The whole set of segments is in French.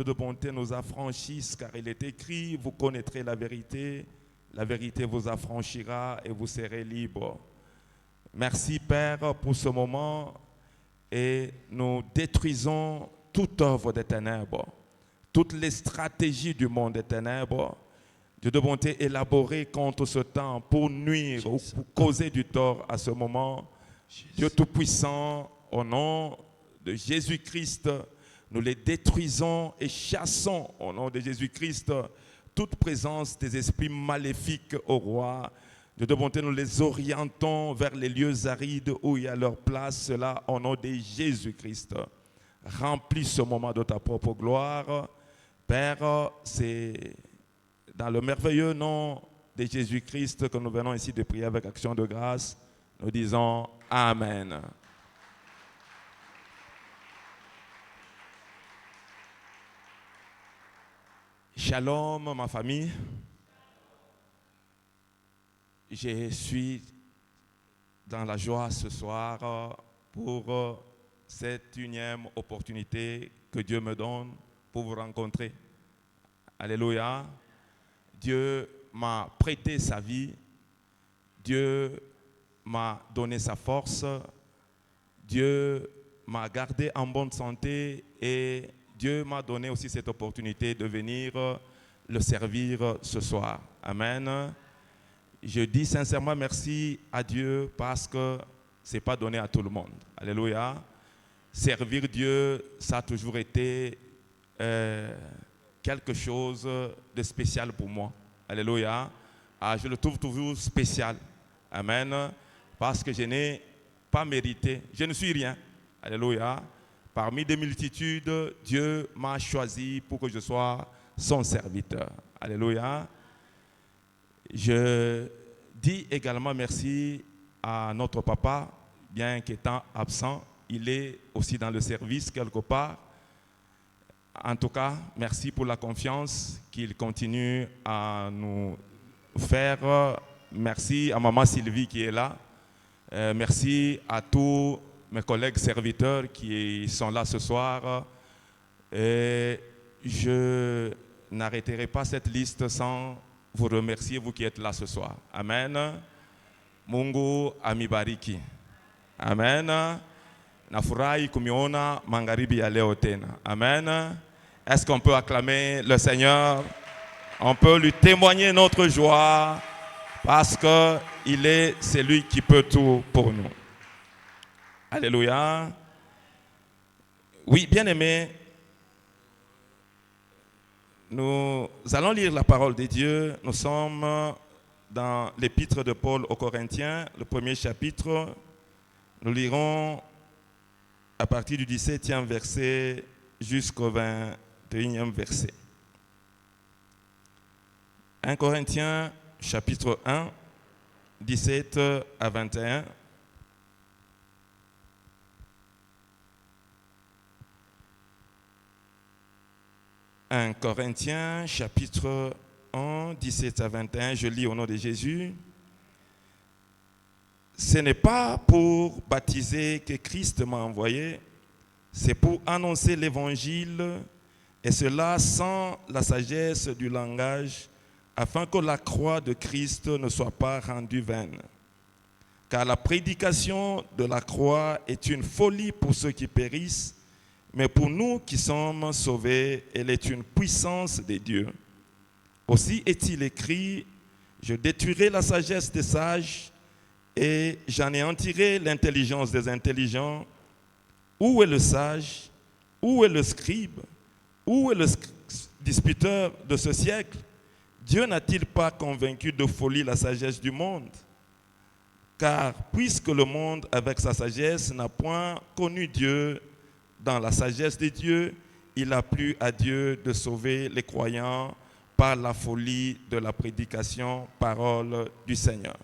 de bonté nous affranchisse, car il est écrit, vous connaîtrez la vérité vous affranchira et vous serez libres. Merci Père pour ce moment et nous détruisons toute œuvre des ténèbres, toutes les stratégies du monde des ténèbres, Dieu de bonté élaborées contre ce temps pour nuire ou pour causer du tort à ce moment. Dieu Tout-Puissant, au nom de Jésus-Christ, nous les détruisons et chassons au nom de Jésus-Christ toute présence des esprits maléfiques au roi. Dieu de bonté, nous les orientons vers les lieux arides où il y a leur place, cela au nom de Jésus-Christ. Remplis ce moment de ta propre gloire. Père, c'est dans le merveilleux nom de Jésus-Christ que nous venons ici de prier avec action de grâce. Nous disons Amen. Shalom, ma famille. Je suis dans la joie ce soir pour cette unième opportunité que Dieu me donne pour vous rencontrer. Alléluia. Dieu m'a prêté sa vie. Dieu m'a donné sa force. Dieu m'a gardé en bonne santé et Dieu m'a donné aussi cette opportunité de venir le servir ce soir. Amen. Je dis sincèrement merci à Dieu parce que ce n'est pas donné à tout le monde. Alléluia. Servir Dieu, ça a toujours été quelque chose de spécial pour moi. Alléluia. Je le trouve toujours spécial. Amen. Parce que je n'ai pas mérité. Je ne suis rien. Alléluia. Parmi des multitudes, Dieu m'a choisi pour que je sois son serviteur. Alléluia. Je dis également merci à notre papa, bien qu'étant absent, il est aussi dans le service quelque part. En tout cas, merci pour la confiance qu'il continue à nous faire. Merci à maman Sylvie qui est là. Merci à tous mes collègues serviteurs qui sont là ce soir. Et je n'arrêterai pas cette liste sans vous remercier, vous qui êtes là ce soir. Amen. Mungu amibariki. Amen. Nafurahi kumiona magharibi ya leo tena. Amen. Est-ce qu'on peut acclamer le Seigneur? On peut lui témoigner notre joie parce qu'il est celui qui peut tout pour nous. Alléluia. Oui, bien-aimés, nous allons lire la parole de Dieu. Nous sommes dans l'épître de Paul aux Corinthiens, le premier chapitre. Nous lirons à partir du 17e verset jusqu'au 21e verset. 1 Corinthiens, chapitre 1, 17 à 21. « 1 Corinthiens, chapitre 1, 17 à 21, je lis au nom de Jésus. « Ce n'est pas pour baptiser que Christ m'a envoyé, c'est pour annoncer l'évangile, et cela sans la sagesse du langage, afin que la croix de Christ ne soit pas rendue vaine. Car la prédication de la croix est une folie pour ceux qui périssent, mais pour nous qui sommes sauvés, elle est une puissance de Dieu. Aussi est-il écrit, je détruirai la sagesse des sages et j'anéantirai l'intelligence des intelligents. Où est le sage? Où est le scribe? Où est le disputeur de ce siècle? Dieu n'a-t-il pas convaincu de folie la sagesse du monde? Car puisque le monde avec sa sagesse n'a point connu Dieu, dans la sagesse de Dieu, il a plu à Dieu de sauver les croyants par la folie de la prédication, parole du Seigneur.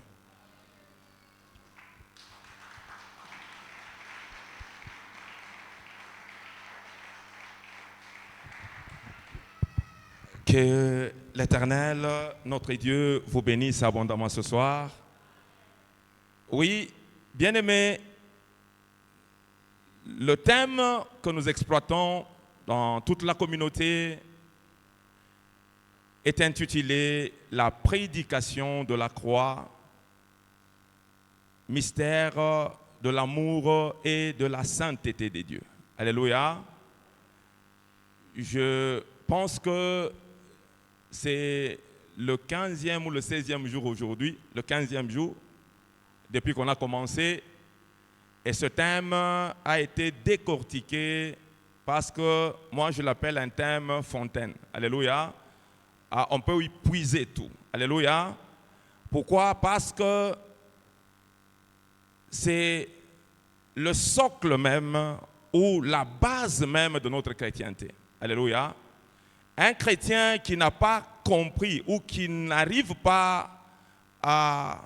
Que l'Éternel, notre Dieu, vous bénisse abondamment ce soir. Oui, bien-aimés, le thème que nous exploitons dans toute la communauté est intitulé « La prédication de la croix, mystère de l'amour et de la sainteté de Dieu ». Alléluia. Je pense que c'est le 15e ou le 16e jour aujourd'hui, le 15e jour, depuis qu'on a commencé. Et ce thème a été décortiqué parce que moi je l'appelle un thème fontaine. Alléluia. Ah, on peut y puiser tout. Alléluia. Pourquoi? Parce que c'est le socle même ou la base même de notre chrétienté. Alléluia. Un chrétien qui n'a pas compris ou qui n'arrive pas à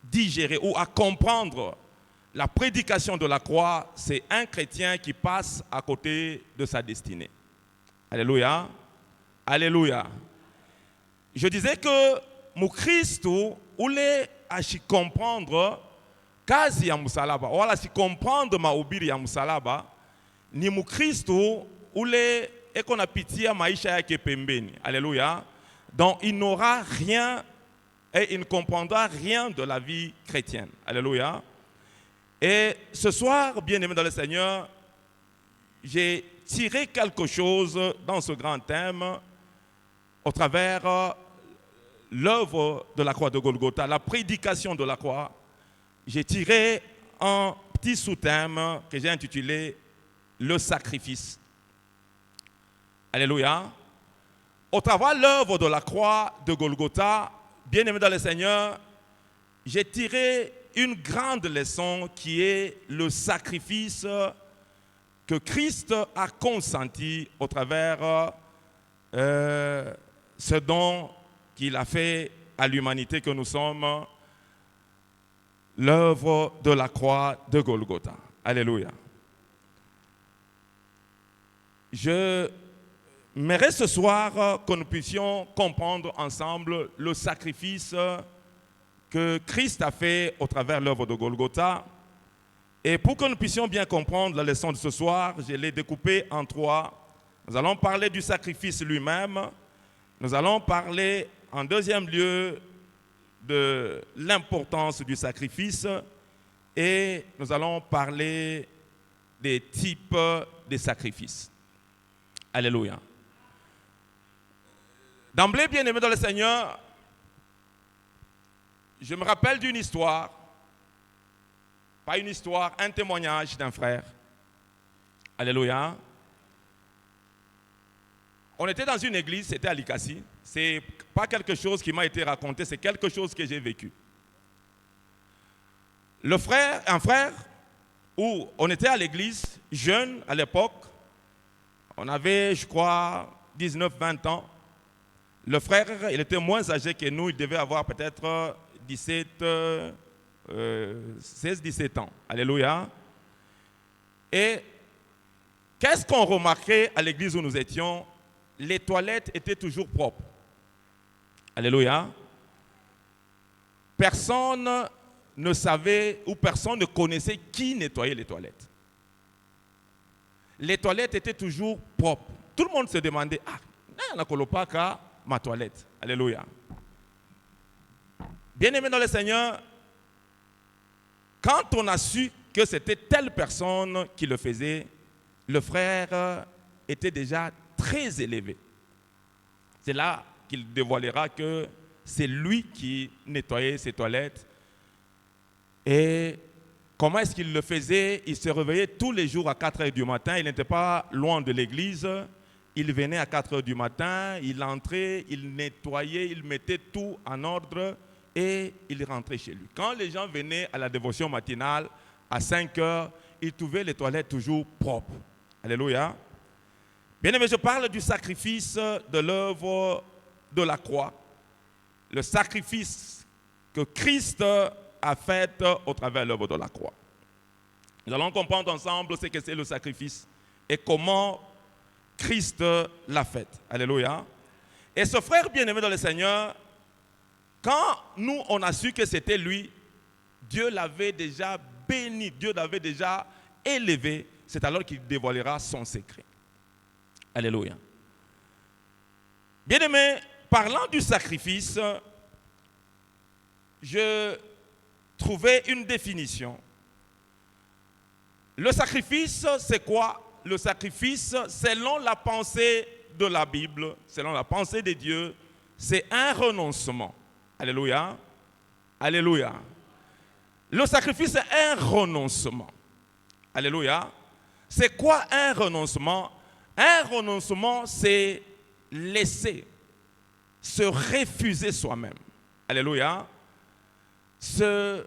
digérer ou à comprendre la prédication de la croix, c'est un chrétien qui passe à côté de sa destinée. Alléluia. Alléluia. Je disais que mon Christ ou les à comprendre kazi ya musalaba wala si comprendre mahubiri ya musalaba ni mon Christ ou les et qu'on a pitié maisha yake pembeni. Alléluia. Donc il n'aura rien et il ne comprendra rien de la vie chrétienne. Alléluia. Et ce soir, bien-aimés dans le Seigneur, j'ai tiré quelque chose dans ce grand thème au travers l'œuvre de la croix de Golgotha, la prédication de la croix. J'ai tiré un petit sous-thème que j'ai intitulé « Le sacrifice ». Alléluia. Au travers de l'œuvre de la croix de Golgotha, bien-aimés dans le Seigneur, j'ai tiré une grande leçon qui est le sacrifice que Christ a consenti au travers ce don qu'il a fait à l'humanité que nous sommes, l'œuvre de la croix de Golgotha. Alléluia. Je m'aimerais ce soir que nous puissions comprendre ensemble le sacrifice que Christ a fait au travers de l'œuvre de Golgotha. Et pour que nous puissions bien comprendre la leçon de ce soir, je l'ai découpée en trois. Nous allons parler du sacrifice lui-même. Nous allons parler en deuxième lieu de l'importance du sacrifice. Et nous allons parler des types de sacrifices. Alléluia. D'emblée, bien-aimé dans le Seigneur, je me rappelle d'une histoire, pas une histoire, un témoignage d'un frère. Alléluia. On était dans une église, c'était à Likasi. C'est pas quelque chose qui m'a été raconté, c'est quelque chose que j'ai vécu. Un frère, où on était à l'église, jeune à l'époque, on avait, je crois, 19-20 ans. Le frère, il était moins âgé que nous, il devait avoir peut-être 16-17 ans. Alléluia. Et qu'est-ce qu'on remarquait à l'église où nous étions? Les toilettes étaient toujours propres. Alléluia. Personne ne savait ou personne ne connaissait qui nettoyait les toilettes. Les toilettes étaient toujours propres. Tout le monde se demandait, on n'a pas ma toilette. Alléluia. Bien-aimés dans le Seigneur, quand on a su que c'était telle personne qui le faisait, le frère était déjà très élevé. C'est là qu'il dévoilera que c'est lui qui nettoyait ses toilettes. Et comment est-ce qu'il le faisait? Il se réveillait tous les jours à 4 heures du matin. Il n'était pas loin de l'église. Il venait à 4 heures du matin, il entrait, il nettoyait, il mettait tout en ordre et il rentrait chez lui. Quand les gens venaient à la dévotion matinale, à 5 heures, ils trouvaient les toilettes toujours propres. Alléluia. Bien aimé, je parle du sacrifice de l'œuvre de la croix. Le sacrifice que Christ a fait au travers de l'œuvre de la croix. Nous allons comprendre ensemble ce que c'est le sacrifice et comment Christ l'a fait. Alléluia. Et ce frère bien-aimé dans le Seigneur, quand nous, on a su que c'était lui, Dieu l'avait déjà béni, Dieu l'avait déjà élevé c'est alors qu'il dévoilera son secret. Alléluia. Bien-aimés, parlant du sacrifice, je trouvais une définition. Le sacrifice, c'est quoi? Le sacrifice, selon la pensée de la Bible, selon la pensée de Dieu, c'est un renoncement. Alléluia. Alléluia. Le sacrifice, c'est un renoncement. Alléluia. C'est quoi un renoncement? Un renoncement, c'est laisser, se refuser soi-même. Alléluia. Se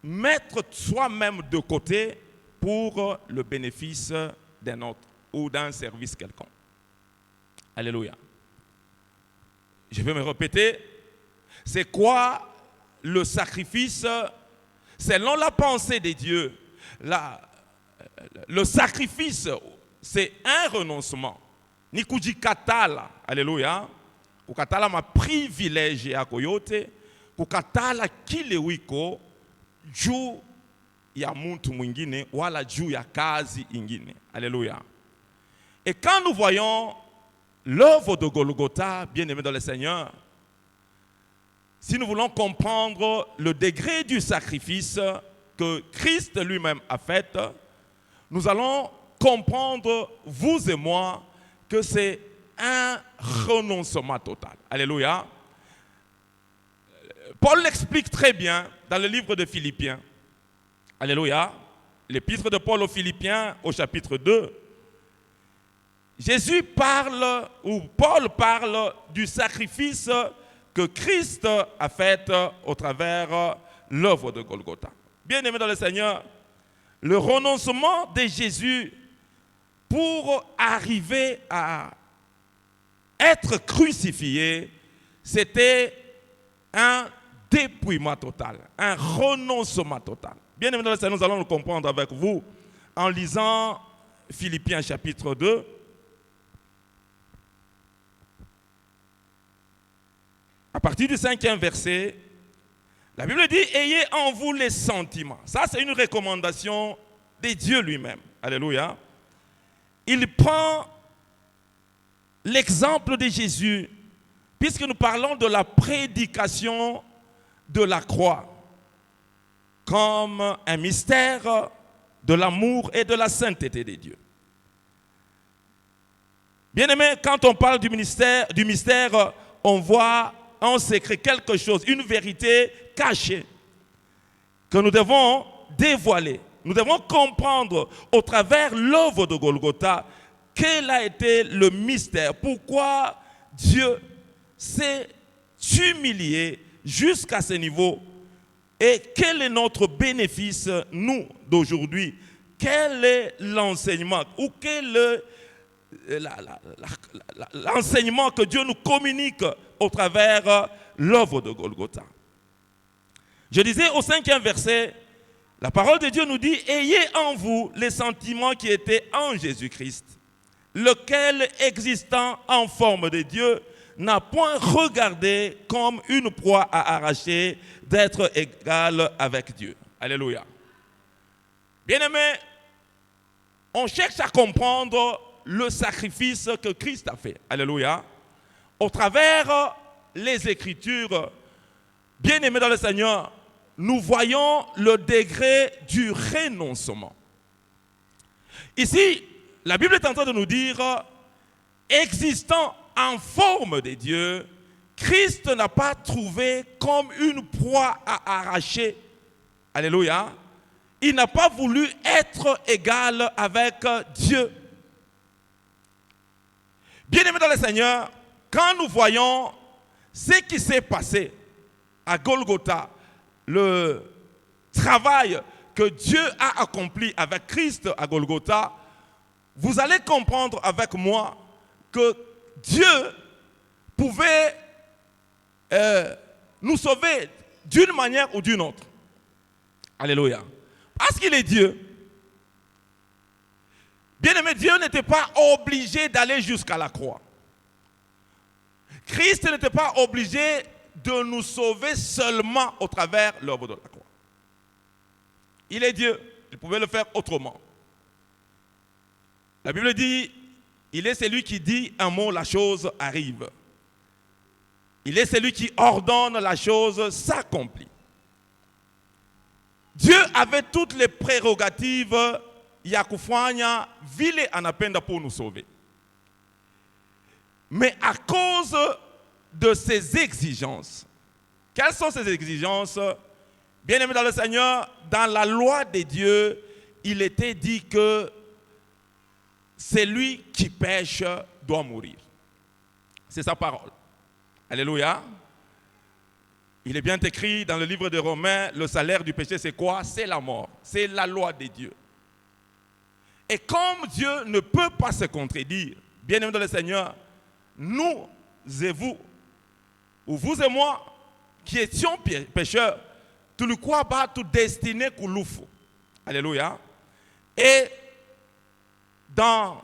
mettre soi-même de côté pour le bénéfice d'un autre ou d'un service quelconque. Alléluia. Je vais me répéter. C'est quoi le sacrifice selon la pensée de Dieu? Le sacrifice, c'est un renoncement. Ni kujikatala. Alléluia. Kukatala ma privilège ya koyote. Kukatala kile wiko juu ya muntu mwingine wala juu ya kazi ingine. Alléluia. Et quand nous voyons l'œuvre de Golgotha, bien-aimés dans le Seigneur, si nous voulons comprendre le degré du sacrifice que Christ lui-même a fait, nous allons comprendre, vous et moi, que c'est un renoncement total. Alléluia. Paul l'explique très bien dans le livre de Philippiens. Alléluia. L'épître de Paul aux Philippiens au chapitre 2. Jésus parle, ou Paul parle du sacrifice que Christ a fait au travers l'œuvre de Golgotha. Bien-aimés dans le Seigneur, le renoncement de Jésus pour arriver à être crucifié, c'était un dépouillement total, un renoncement total. Bien-aimés dans le Seigneur, nous allons le comprendre avec vous en lisant Philippiens chapitre 2. À partir du 5e verset, la Bible dit « Ayez en vous les sentiments ». Ça, c'est une recommandation de Dieu lui-même. Alléluia. Il prend l'exemple de Jésus, puisque nous parlons de la prédication de la croix, comme un mystère de l'amour et de la sainteté de Dieu. Bien-aimés, quand on parle du mystère, on voit en secret quelque chose, une vérité cachée que nous devons dévoiler. Nous devons comprendre au travers l'œuvre de Golgotha quel a été le mystère, pourquoi Dieu s'est humilié jusqu'à ce niveau et quel est notre bénéfice, nous, d'aujourd'hui. Quel est l'enseignement ou quel est l'enseignement que Dieu nous communique au travers l'œuvre de Golgotha. Je disais au 5e verset, la parole de Dieu nous dit « Ayez en vous les sentiments qui étaient en Jésus-Christ, lequel, existant en forme de Dieu, n'a point regardé comme une proie à arracher d'être égal avec Dieu. » Alléluia. Bien-aimés, on cherche à comprendre le sacrifice que Christ a fait. Alléluia. Au travers les Écritures, bien-aimés dans le Seigneur, nous voyons le degré du renoncement. Ici, la Bible est en train de nous dire, existant en forme de Dieu, Christ n'a pas trouvé comme une proie à arracher. Alléluia. Il n'a pas voulu être égal avec Dieu. Bien-aimés dans le Seigneur, quand nous voyons ce qui s'est passé à Golgotha, le travail que Dieu a accompli avec Christ à Golgotha, vous allez comprendre avec moi que Dieu pouvait nous sauver d'une manière ou d'une autre. Alléluia. Parce qu'il est Dieu. Bien-aimé, Dieu n'était pas obligé d'aller jusqu'à la croix. Christ n'était pas obligé de nous sauver seulement au travers l'œuvre de la croix. Il est Dieu, il pouvait le faire autrement. La Bible dit, il est celui qui dit un mot, la chose arrive. Il est celui qui ordonne, la chose s'accomplit. Dieu avait toutes les prérogatives ya kufanya vile anapenda pour nous sauver. Mais à cause de ses exigences, quelles sont ces exigences? Bien-aimés dans le Seigneur, dans la loi de Dieu, il était dit que celui qui pêche doit mourir. C'est sa parole. Alléluia. Il est bien écrit dans le livre de Romains, le salaire du péché, c'est quoi? C'est la mort. C'est la loi de Dieu. Et comme Dieu ne peut pas se contredire, bien-aimés dans le Seigneur, nous et vous, ou vous et moi, qui étions pécheurs, tout le quoi bat tout destiné kouloufou. Alléluia. Et dans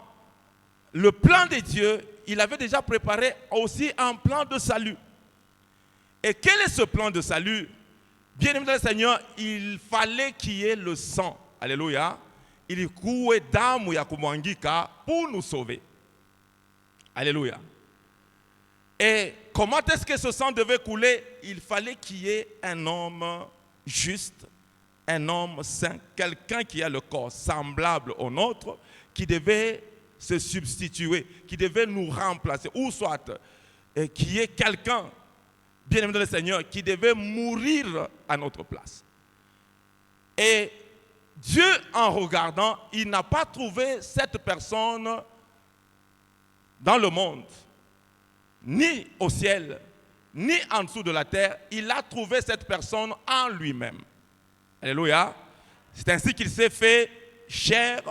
le plan de Dieu, il avait déjà préparé aussi un plan de salut. Et quel est ce plan de salut? Bien-aimé dans le Seigneur, il fallait qu'il y ait le sang. Alléluia. Il couait damu ya kumwangika pour nous sauver. Alléluia. Et comment est-ce que ce sang devait couler? Il fallait qu'il y ait un homme juste, un homme saint, quelqu'un qui a le corps semblable au nôtre, qui devait se substituer, qui devait nous remplacer, ou soit qui est quelqu'un, bien aimé dans le Seigneur, qui devait mourir à notre place. Et Dieu, en regardant, il n'a pas trouvé cette personne dans le monde, ni au ciel, ni en dessous de la terre. Il a trouvé cette personne en lui-même. Alléluia. C'est ainsi qu'il s'est fait chair.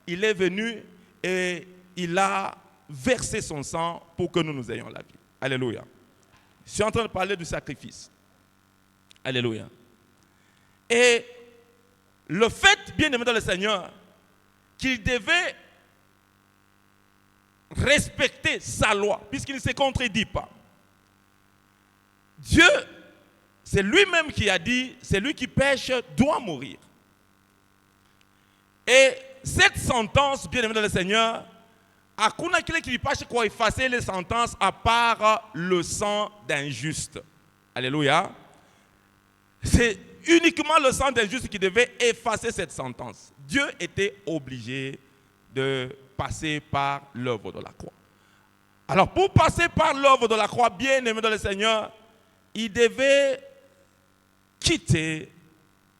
Il est venu et il a versé son sang pour que nous ayons la vie. Alléluia. Je suis en train de parler du sacrifice. Alléluia. Et le fait, bien aimé dans le Seigneur, qu'il devait respecter sa loi, puisqu'il ne se contredit pas. Dieu, c'est lui-même qui a dit, celui qui pêche doit mourir. Et cette sentence, bien aimé dans le Seigneur, hakuna kile kilipashe kwa effacer les sentences à part le sang d'un juste. Alléluia. C'est uniquement le sang d'un juste qui devait effacer cette sentence. Dieu était obligé de passer par l'œuvre de la croix. Alors pour passer par l'œuvre de la croix, bien aimé dans le Seigneur, il devait quitter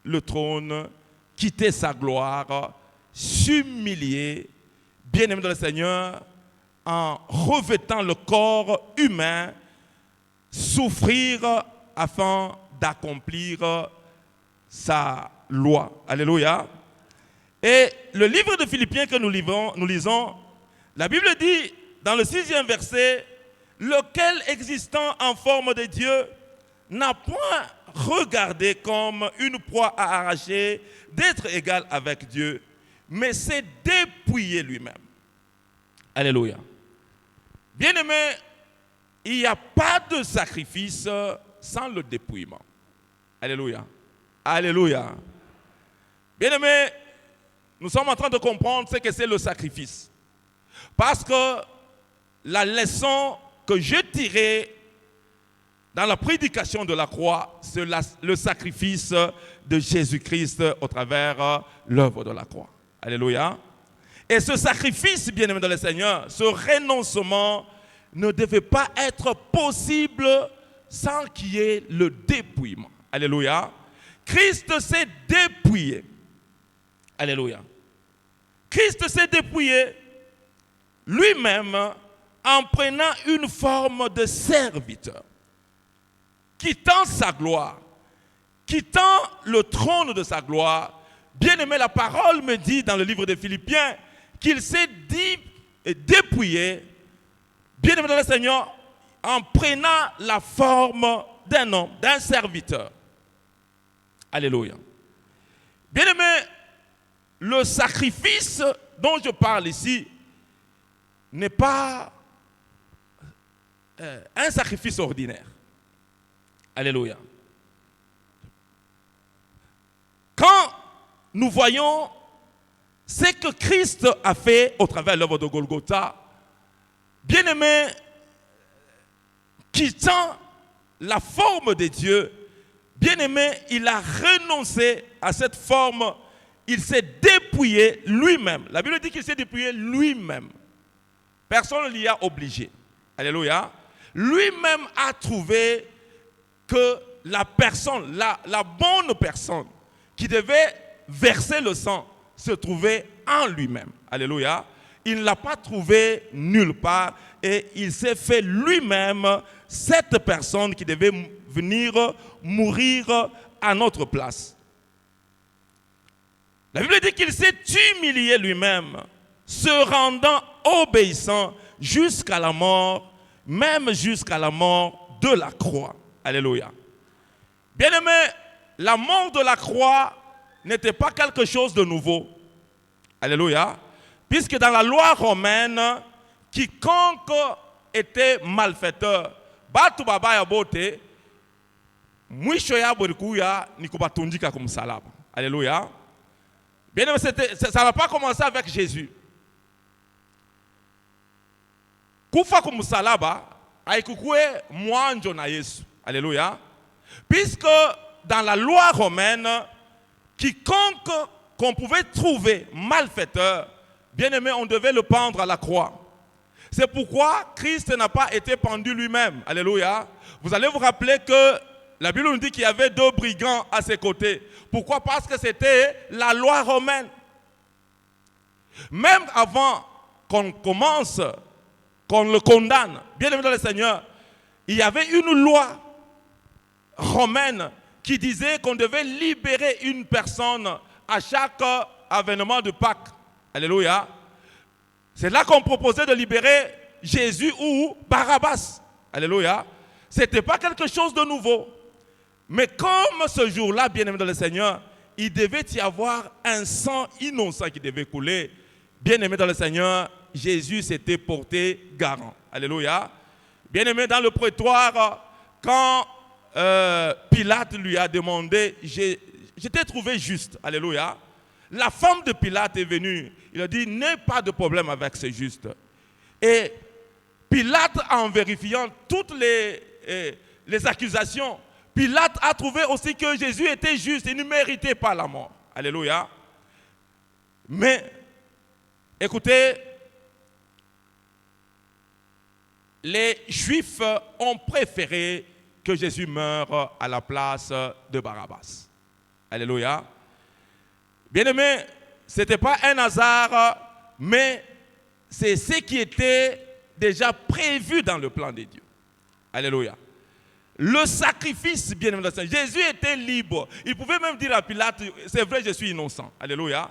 le trône, quitter sa gloire, s'humilier, bien aimé dans le Seigneur, en revêtant le corps humain, souffrir afin d'accomplir sa loi. Alléluia. Et le livre de Philippiens que nous lisons, la Bible dit dans le 6e verset, lequel existant en forme de Dieu n'a point regardé comme une proie à arracher d'être égal avec Dieu, mais s'est dépouillé lui-même. Alléluia. Bien-aimé, il n'y a pas de sacrifice sans le dépouillement. Alléluia. Alléluia. Bien-aimé, nous sommes en train de comprendre ce que c'est le sacrifice. Parce que la leçon que j'ai tirée dans la prédication de la croix, c'est le sacrifice de Jésus-Christ au travers l'œuvre de la croix. Alléluia. Et ce sacrifice, bien-aimé dans le Seigneur, ce renoncement ne devait pas être possible sans qu'il y ait le dépouillement. Alléluia. Christ s'est dépouillé. Alléluia. Christ s'est dépouillé lui-même en prenant une forme de serviteur, quittant sa gloire, quittant le trône de sa gloire. Bien-aimé, la parole me dit dans le livre de Philippiens qu'il s'est dépouillé, bien-aimé dans le Seigneur, en prenant la forme d'un homme, d'un serviteur. Alléluia. Bien-aimé, le sacrifice dont je parle ici n'est pas un sacrifice ordinaire. Alléluia. Quand nous voyons ce que Christ a fait au travers de l'œuvre de Golgotha, bien-aimé, quittant la forme de Dieu, bien-aimé, il a renoncé à cette forme, il s'est dépouillé lui-même. La Bible dit qu'il s'est dépouillé lui-même. Personne ne l'y a obligé. Alléluia. Lui-même a trouvé que la personne, la bonne personne qui devait verser le sang se trouvait en lui-même. Alléluia. Il ne l'a pas trouvé nulle part et il s'est fait lui-même cette personne qui devait venir mourir à notre place. La Bible dit qu'il s'est humilié lui-même, se rendant obéissant jusqu'à la mort, même jusqu'à la mort de la croix. Alléluia. Bien-aimé, la mort de la croix n'était pas quelque chose de nouveau. Alléluia. Puisque dans la loi romaine, quiconque était malfaiteur, batu babaya bote, mwisho ya borikuya ni kubatundika kumsalaba. Alléluia. Bien aimé, ça n'a pas commencé avec Jésus. Kufa kumsalaba haikukue mwanjo na Yesu. Alléluia. Puisque dans la loi romaine, quiconque qu'on pouvait trouver malfaiteur, bien aimé, on devait le pendre à la croix. C'est pourquoi Christ n'a pas été pendu lui-même. Alléluia. Vous allez vous rappeler que la Bible nous dit qu'il y avait 2 brigands à ses côtés. Pourquoi? Parce que c'était la loi romaine. Même avant qu'on commence, qu'on le condamne, bien aimé dans le Seigneur, il y avait une loi romaine qui disait qu'on devait libérer une personne à chaque avènement de Pâques. Alléluia. C'est là qu'on proposait de libérer Jésus ou Barabbas. Alléluia. Ce n'était pas quelque chose de nouveau. Mais comme ce jour-là, bien aimé dans le Seigneur, il devait y avoir un sang innocent qui devait couler. Bien aimé dans le Seigneur, Jésus s'était porté garant. Alléluia. Bien aimé dans le prétoire, quand Pilate lui a demandé, je t'ai trouvé juste. Alléluia. La femme de Pilate est venue. Il a dit, n'aie pas de problème avec ce juste. Et Pilate, en vérifiant toutes les accusations, Pilate a trouvé aussi que Jésus était juste. Il ne méritait pas la mort. Alléluia. Mais, écoutez, les Juifs ont préféré que Jésus meure à la place de Barabbas. Alléluia. Bien-aimé, ce n'était pas un hasard, mais c'est ce qui était déjà prévu dans le plan de Dieu. Alléluia. Le sacrifice, bien-aimé, Jésus était libre. Il pouvait même dire à Pilate, c'est vrai, je suis innocent. Alléluia.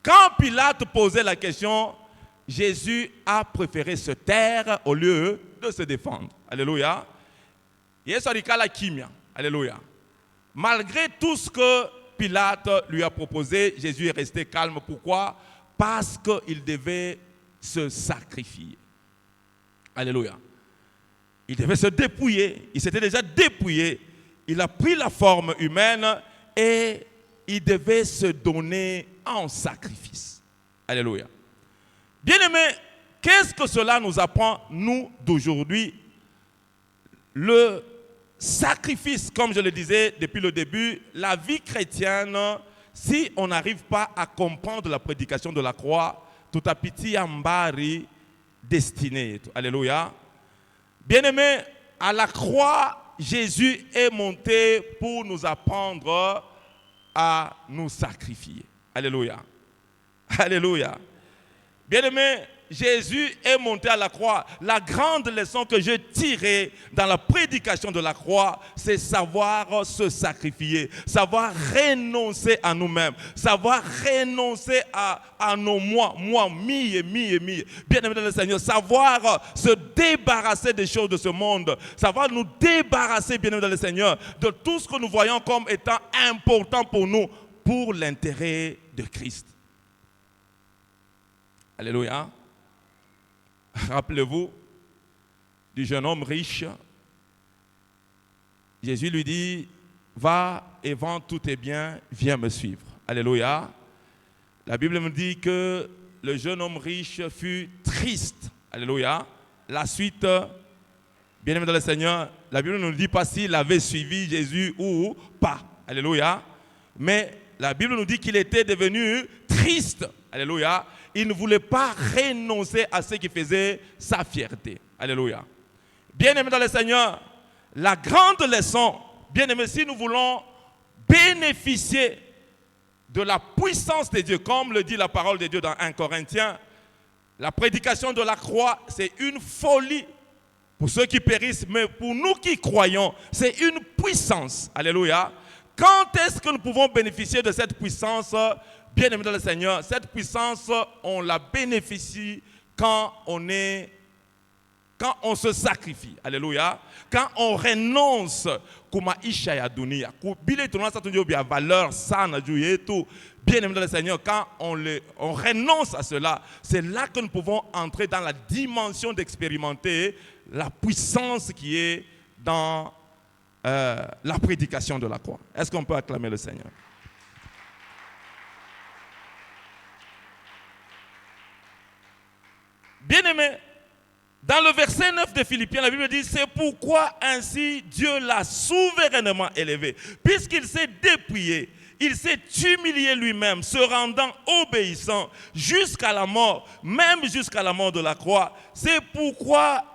Quand Pilate posait la question, Jésus a préféré se taire au lieu de se défendre. Alléluia. Alléluia. Malgré tout ce que Pilate lui a proposé, Jésus est resté calme. Pourquoi? Parce qu'il devait se sacrifier. Alléluia. Il devait se dépouiller. Il s'était déjà dépouillé. Il a pris la forme humaine et il devait se donner en sacrifice. Alléluia. Bien-aimés, qu'est-ce que cela nous apprend, nous, d'aujourd'hui? Le sacrifice, comme je le disais depuis le début, la vie chrétienne, si on n'arrive pas à comprendre la prédication de la croix, tout à petit ambari destiné. Alléluia. Bien-aimés, à la croix, Jésus est monté pour nous apprendre à nous sacrifier. Alléluia. Alléluia. Bien-aimés, Jésus est monté à la croix. La grande leçon que j'ai tirée dans la prédication de la croix, c'est savoir se sacrifier, savoir renoncer à nous-mêmes, savoir renoncer à nos moi, mi. Bien-aimé dans le Seigneur, savoir se débarrasser des choses de ce monde, savoir nous débarrasser, bien-aimé dans le Seigneur, de tout ce que nous voyons comme étant important pour nous, pour l'intérêt de Christ. Alléluia. Rappelez-vous du jeune homme riche. Jésus lui dit, va et vends tous tes biens, viens me suivre. Alléluia. La Bible me dit que le jeune homme riche fut triste. Alléluia. La suite, bien aimé dans le Seigneur, la Bible ne nous dit pas s'il avait suivi Jésus ou pas. Alléluia. Mais la Bible nous dit qu'il était devenu triste. Alléluia. Il ne voulait pas renoncer à ce qui faisait sa fierté. Alléluia. Bien aimé dans le Seigneur, la grande leçon, bien aimé, si nous voulons bénéficier de la puissance de Dieu, comme le dit la parole de Dieu dans 1 Corinthiens, la prédication de la croix, c'est une folie pour ceux qui périssent, mais pour nous qui croyons, c'est une puissance. Alléluia. Quand est-ce que nous pouvons bénéficier de cette puissance, bien aimé dans le Seigneur? Cette puissance, on la bénéficie quand on se sacrifie. Alléluia. Quand on renonce kuma isha ya dunia. Kubile tunasa tunjo bia valeur sana juye tout. Bien aimé dans le Seigneur, quand on renonce à cela, c'est là que nous pouvons entrer dans la dimension d'expérimenter la puissance qui est dans la prédication de la croix. Est-ce qu'on peut acclamer le Seigneur? Bien aimé, dans le verset 9 de Philippiens, la Bible dit, c'est pourquoi ainsi Dieu l'a souverainement élevé, puisqu'il s'est dépouillé, il s'est humilié lui-même, se rendant obéissant jusqu'à la mort, même jusqu'à la mort de la croix. C'est pourquoi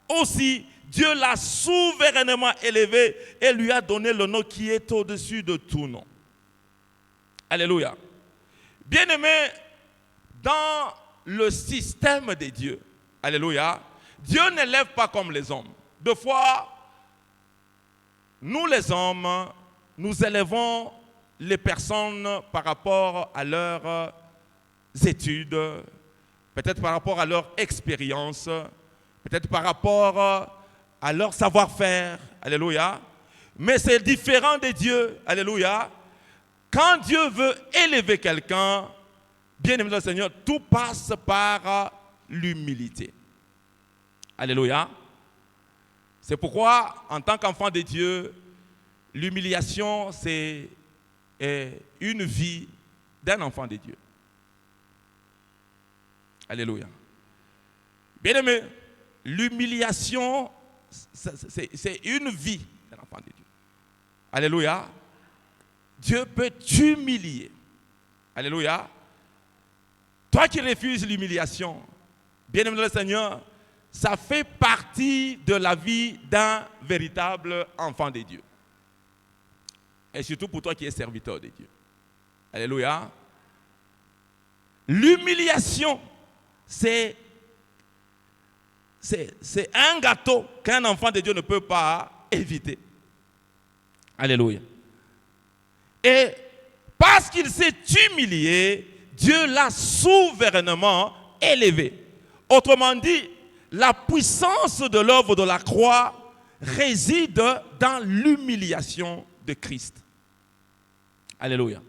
aussi Dieu l'a souverainement élevé et lui a donné le nom qui est au-dessus de tout nom. Alléluia. Bien-aimé, dans le système de Dieu, alléluia, Dieu n'élève pas comme les hommes. Deux fois, nous les hommes, nous élevons les personnes par rapport à leurs études, peut-être par rapport à leur expérience, peut-être par rapport à leur savoir-faire, alléluia. Mais c'est différent de Dieu, alléluia. Quand Dieu veut élever quelqu'un, bien aimé dans le Seigneur, tout passe par l'humilité. Alléluia. C'est pourquoi, en tant qu'enfant de Dieu, l'humiliation, c'est une vie d'un enfant de Dieu. Alléluia. Bien aimé, l'humiliation, c'est une vie d'un enfant de Dieu. Alléluia. Dieu peut t'humilier. Alléluia. Toi qui refuses l'humiliation, bien aimé dans le Seigneur, ça fait partie de la vie d'un véritable enfant de Dieu. Et surtout pour toi qui es serviteur de Dieu. Alléluia. L'humiliation, c'est un gâteau qu'un enfant de Dieu ne peut pas éviter. Alléluia. Et parce qu'il s'est humilié, Dieu l'a souverainement élevé. Autrement dit, la puissance de l'œuvre de la croix réside dans l'humiliation de Christ. Alléluia.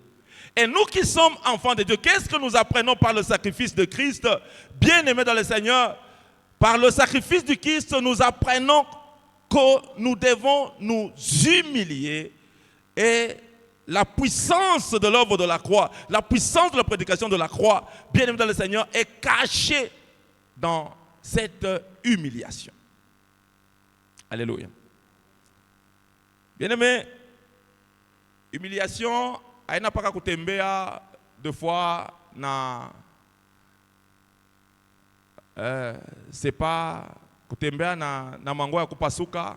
Et nous qui sommes enfants de Dieu, qu'est-ce que nous apprenons par le sacrifice de Christ? Bien-aimés dans le Seigneur, par le sacrifice du Christ, nous apprenons que nous devons nous humilier et la puissance de l'œuvre de la croix, la puissance de la prédication de la croix, bien-aimés dans le Seigneur, est cachée dans cette humiliation. Alléluia. Bien-aimé, humiliation, aina paka kutembea deux fois na c'est pas kutembea na mango ya kupasuka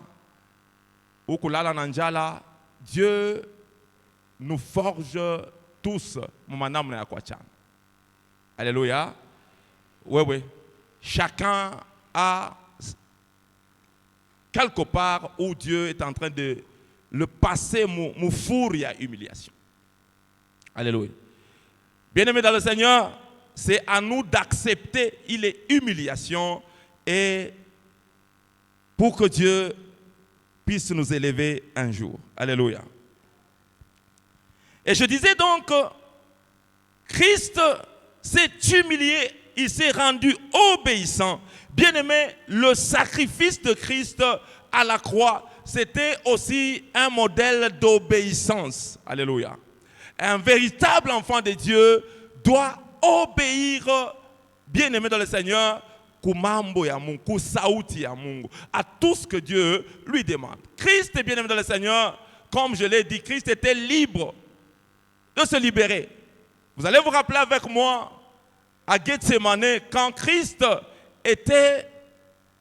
ou kulala na njala. Dieu nous forge tous mwanamna ya kuachana. Alléluia. Oui. Chacun a quelque part où Dieu est en train de le passer moufouri à humiliation. Alléluia. Bien-aimés dans le Seigneur, c'est à nous d'accepter les humiliations et pour que Dieu puisse nous élever un jour. Alléluia. Et je disais donc, Christ s'est humilié, il s'est rendu obéissant. Bien-aimé, le sacrifice de Christ à la croix, c'était aussi un modèle d'obéissance. Alléluia. Un véritable enfant de Dieu doit obéir, bien-aimé dans le Seigneur, à tout ce que Dieu lui demande. Christ est bien-aimé dans le Seigneur, comme je l'ai dit, Christ était libre de se libérer. Vous allez vous rappeler avec moi à Gethsemane, quand Christ était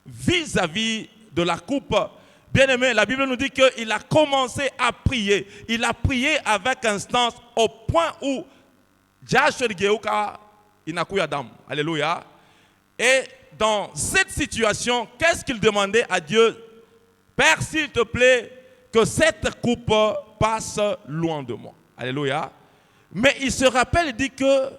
vis-à-vis de la coupe. Bien-aimé, la Bible nous dit qu'il a commencé à prier. Il a prié avec instance au point où Alléluia. Et dans cette situation, qu'est-ce qu'il demandait à Dieu? Père, s'il te plaît, que cette coupe passe loin de moi. Alléluia. Mais il se rappelle et dit que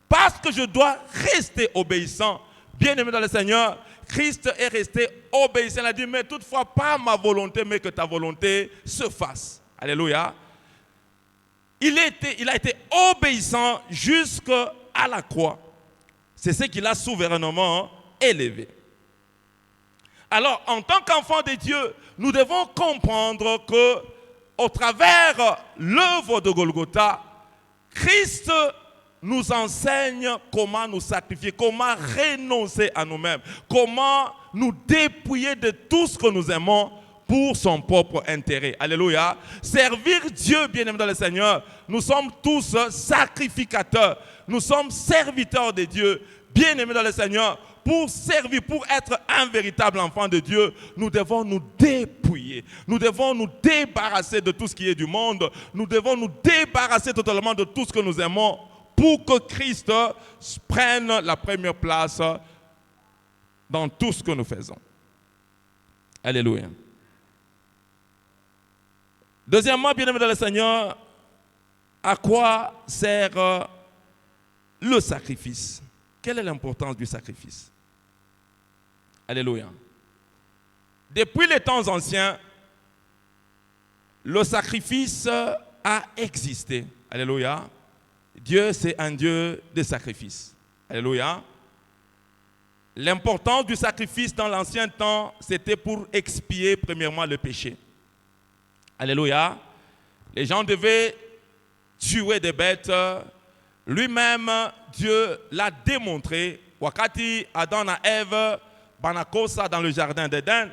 parce que je dois rester obéissant, bien-aimé dans le Seigneur, Christ est resté obéissant. Il a dit, mais toutefois, pas ma volonté, mais que ta volonté se fasse. Alléluia. Il a été obéissant jusqu'à la croix. C'est ce qu'il a souverainement élevé. Alors, en tant qu'enfant de Dieu, nous devons comprendre que, au travers l'œuvre de Golgotha, Christ nous enseigne comment nous sacrifier, comment renoncer à nous-mêmes, comment nous dépouiller de tout ce que nous aimons pour son propre intérêt. Alléluia. Servir Dieu, bien-aimé dans le Seigneur, nous sommes tous sacrificateurs, nous sommes serviteurs de Dieu, bien-aimés dans le Seigneur. Pour servir, pour être un véritable enfant de Dieu, nous devons nous dépouiller. Nous devons nous débarrasser de tout ce qui est du monde. Nous devons nous débarrasser totalement de tout ce que nous aimons pour que Christ prenne la première place dans tout ce que nous faisons. Alléluia. Deuxièmement, bien-aimé dans le Seigneur, à quoi sert le sacrifice? Quelle est l'importance du sacrifice? Alléluia. Depuis les temps anciens, le sacrifice a existé. Alléluia. Dieu, c'est un Dieu de sacrifice. Alléluia. L'importance du sacrifice dans l'ancien temps, c'était pour expier premièrement le péché. Alléluia. Les gens devaient tuer des bêtes. Lui-même, Dieu l'a démontré. Wakati Adam et Ève banakosa dans le jardin d'Éden,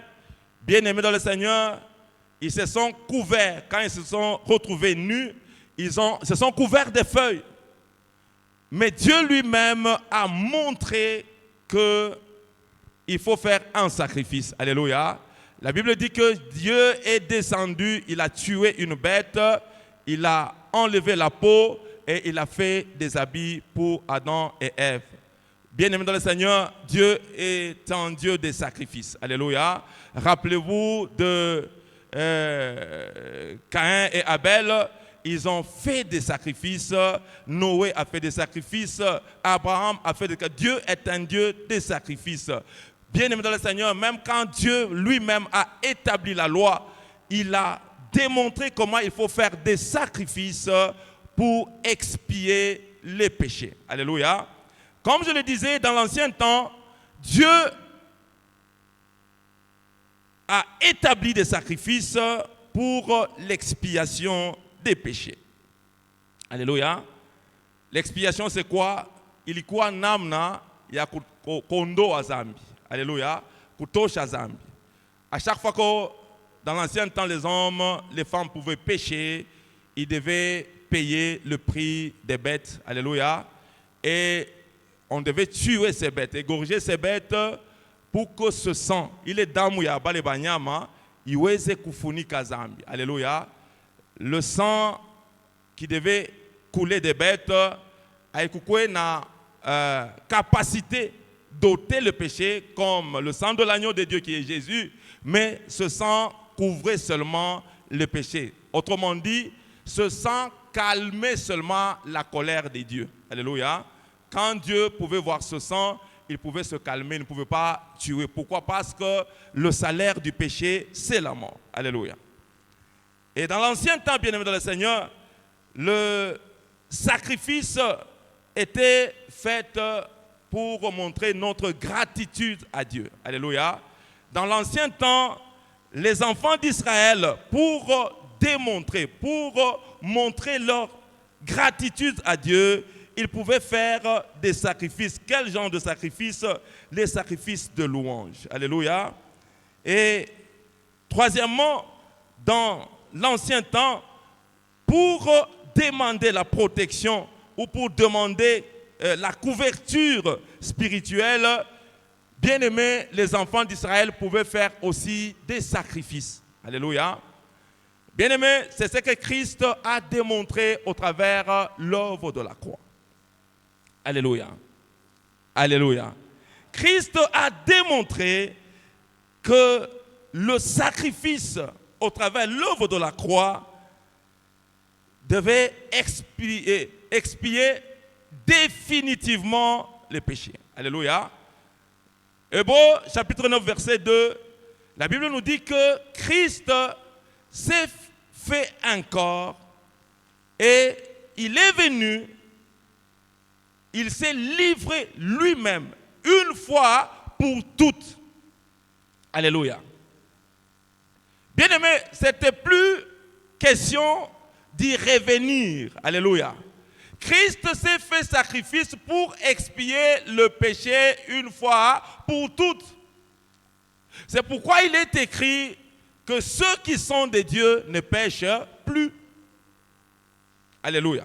bien-aimés dans le Seigneur, ils se sont couverts. Quand ils se sont retrouvés nus, ils se sont couverts de feuilles. Mais Dieu lui-même a montré qu'il faut faire un sacrifice. Alléluia. La Bible dit que Dieu est descendu, il a tué une bête, il a enlevé la peau et il a fait des habits pour Adam et Ève. Bien-aimés dans le Seigneur, Dieu est un Dieu des sacrifices. Alléluia. Rappelez-vous de Caïn et Abel. Ils ont fait des sacrifices. Noé a fait des sacrifices. Abraham a fait des sacrifices. Dieu est un Dieu des sacrifices. Bien-aimés dans le Seigneur, même quand Dieu lui-même a établi la loi, il a démontré comment il faut faire des sacrifices pour expier les péchés. Alléluia. Comme je le disais, dans l'ancien temps, Dieu a établi des sacrifices pour l'expiation des péchés. Alléluia. L'expiation, c'est quoi? Ilikuwa namna ya kuondoa dhambi. Alléluia. Kutosha dhambi. À chaque fois que dans l'ancien temps, les hommes, les femmes pouvaient pécher, ils devaient payer le prix des bêtes. Alléluia. Et on devait tuer ces bêtes, égorger ces bêtes pour que ce sang, il est damuya bale banyama, iweze kufunika zambi. Alléluia. Le sang qui devait couler des bêtes a une capacité d'ôter le péché comme le sang de l'agneau de Dieu qui est Jésus, mais ce sang couvrait seulement le péché. Autrement dit, ce sang calmait seulement la colère de Dieu. Alléluia. Quand Dieu pouvait voir ce sang, il pouvait se calmer, il ne pouvait pas tuer. Pourquoi? Parce que le salaire du péché, c'est la mort. Alléluia. Et dans l'ancien temps, bien-aimé dans le Seigneur, le sacrifice était fait pour montrer notre gratitude à Dieu. Alléluia. Dans l'ancien temps, les enfants d'Israël, pour montrer leur gratitude à Dieu, qu'ils pouvaient faire des sacrifices. Quel genre de sacrifices? Les sacrifices de louange. Alléluia. Et troisièmement, dans l'ancien temps, pour demander la protection ou pour demander la couverture spirituelle, bien aimés, les enfants d'Israël pouvaient faire aussi des sacrifices. Alléluia. Bien aimés, c'est ce que Christ a démontré au travers l'œuvre de la croix. Alléluia. Alléluia. Christ a démontré que le sacrifice au travers l'œuvre de la croix devait expier définitivement les péchés. Alléluia. Hébreux chapitre 9 verset 2, la Bible nous dit que Christ s'est fait un corps et il est venu, il s'est livré lui-même une fois pour toutes. Alléluia. Bien aimé, c'était plus question d'y revenir. Alléluia. Christ s'est fait sacrifice pour expier le péché une fois pour toutes. C'est pourquoi il est écrit que ceux qui sont de Dieu ne pêchent plus. Alléluia.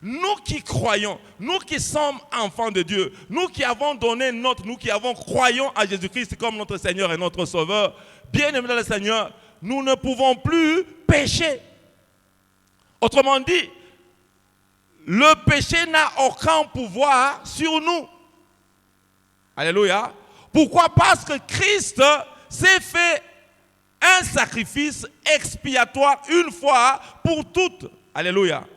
Nous qui croyons, nous qui sommes enfants de Dieu, nous qui avons donné nous qui croyons à Jésus-Christ comme notre Seigneur et notre Sauveur, bien aimés dans le Seigneur, nous ne pouvons plus pécher. Autrement dit, le péché n'a aucun pouvoir sur nous. Alléluia. Pourquoi? Parce que Christ s'est fait un sacrifice expiatoire une fois pour toutes. Alléluia.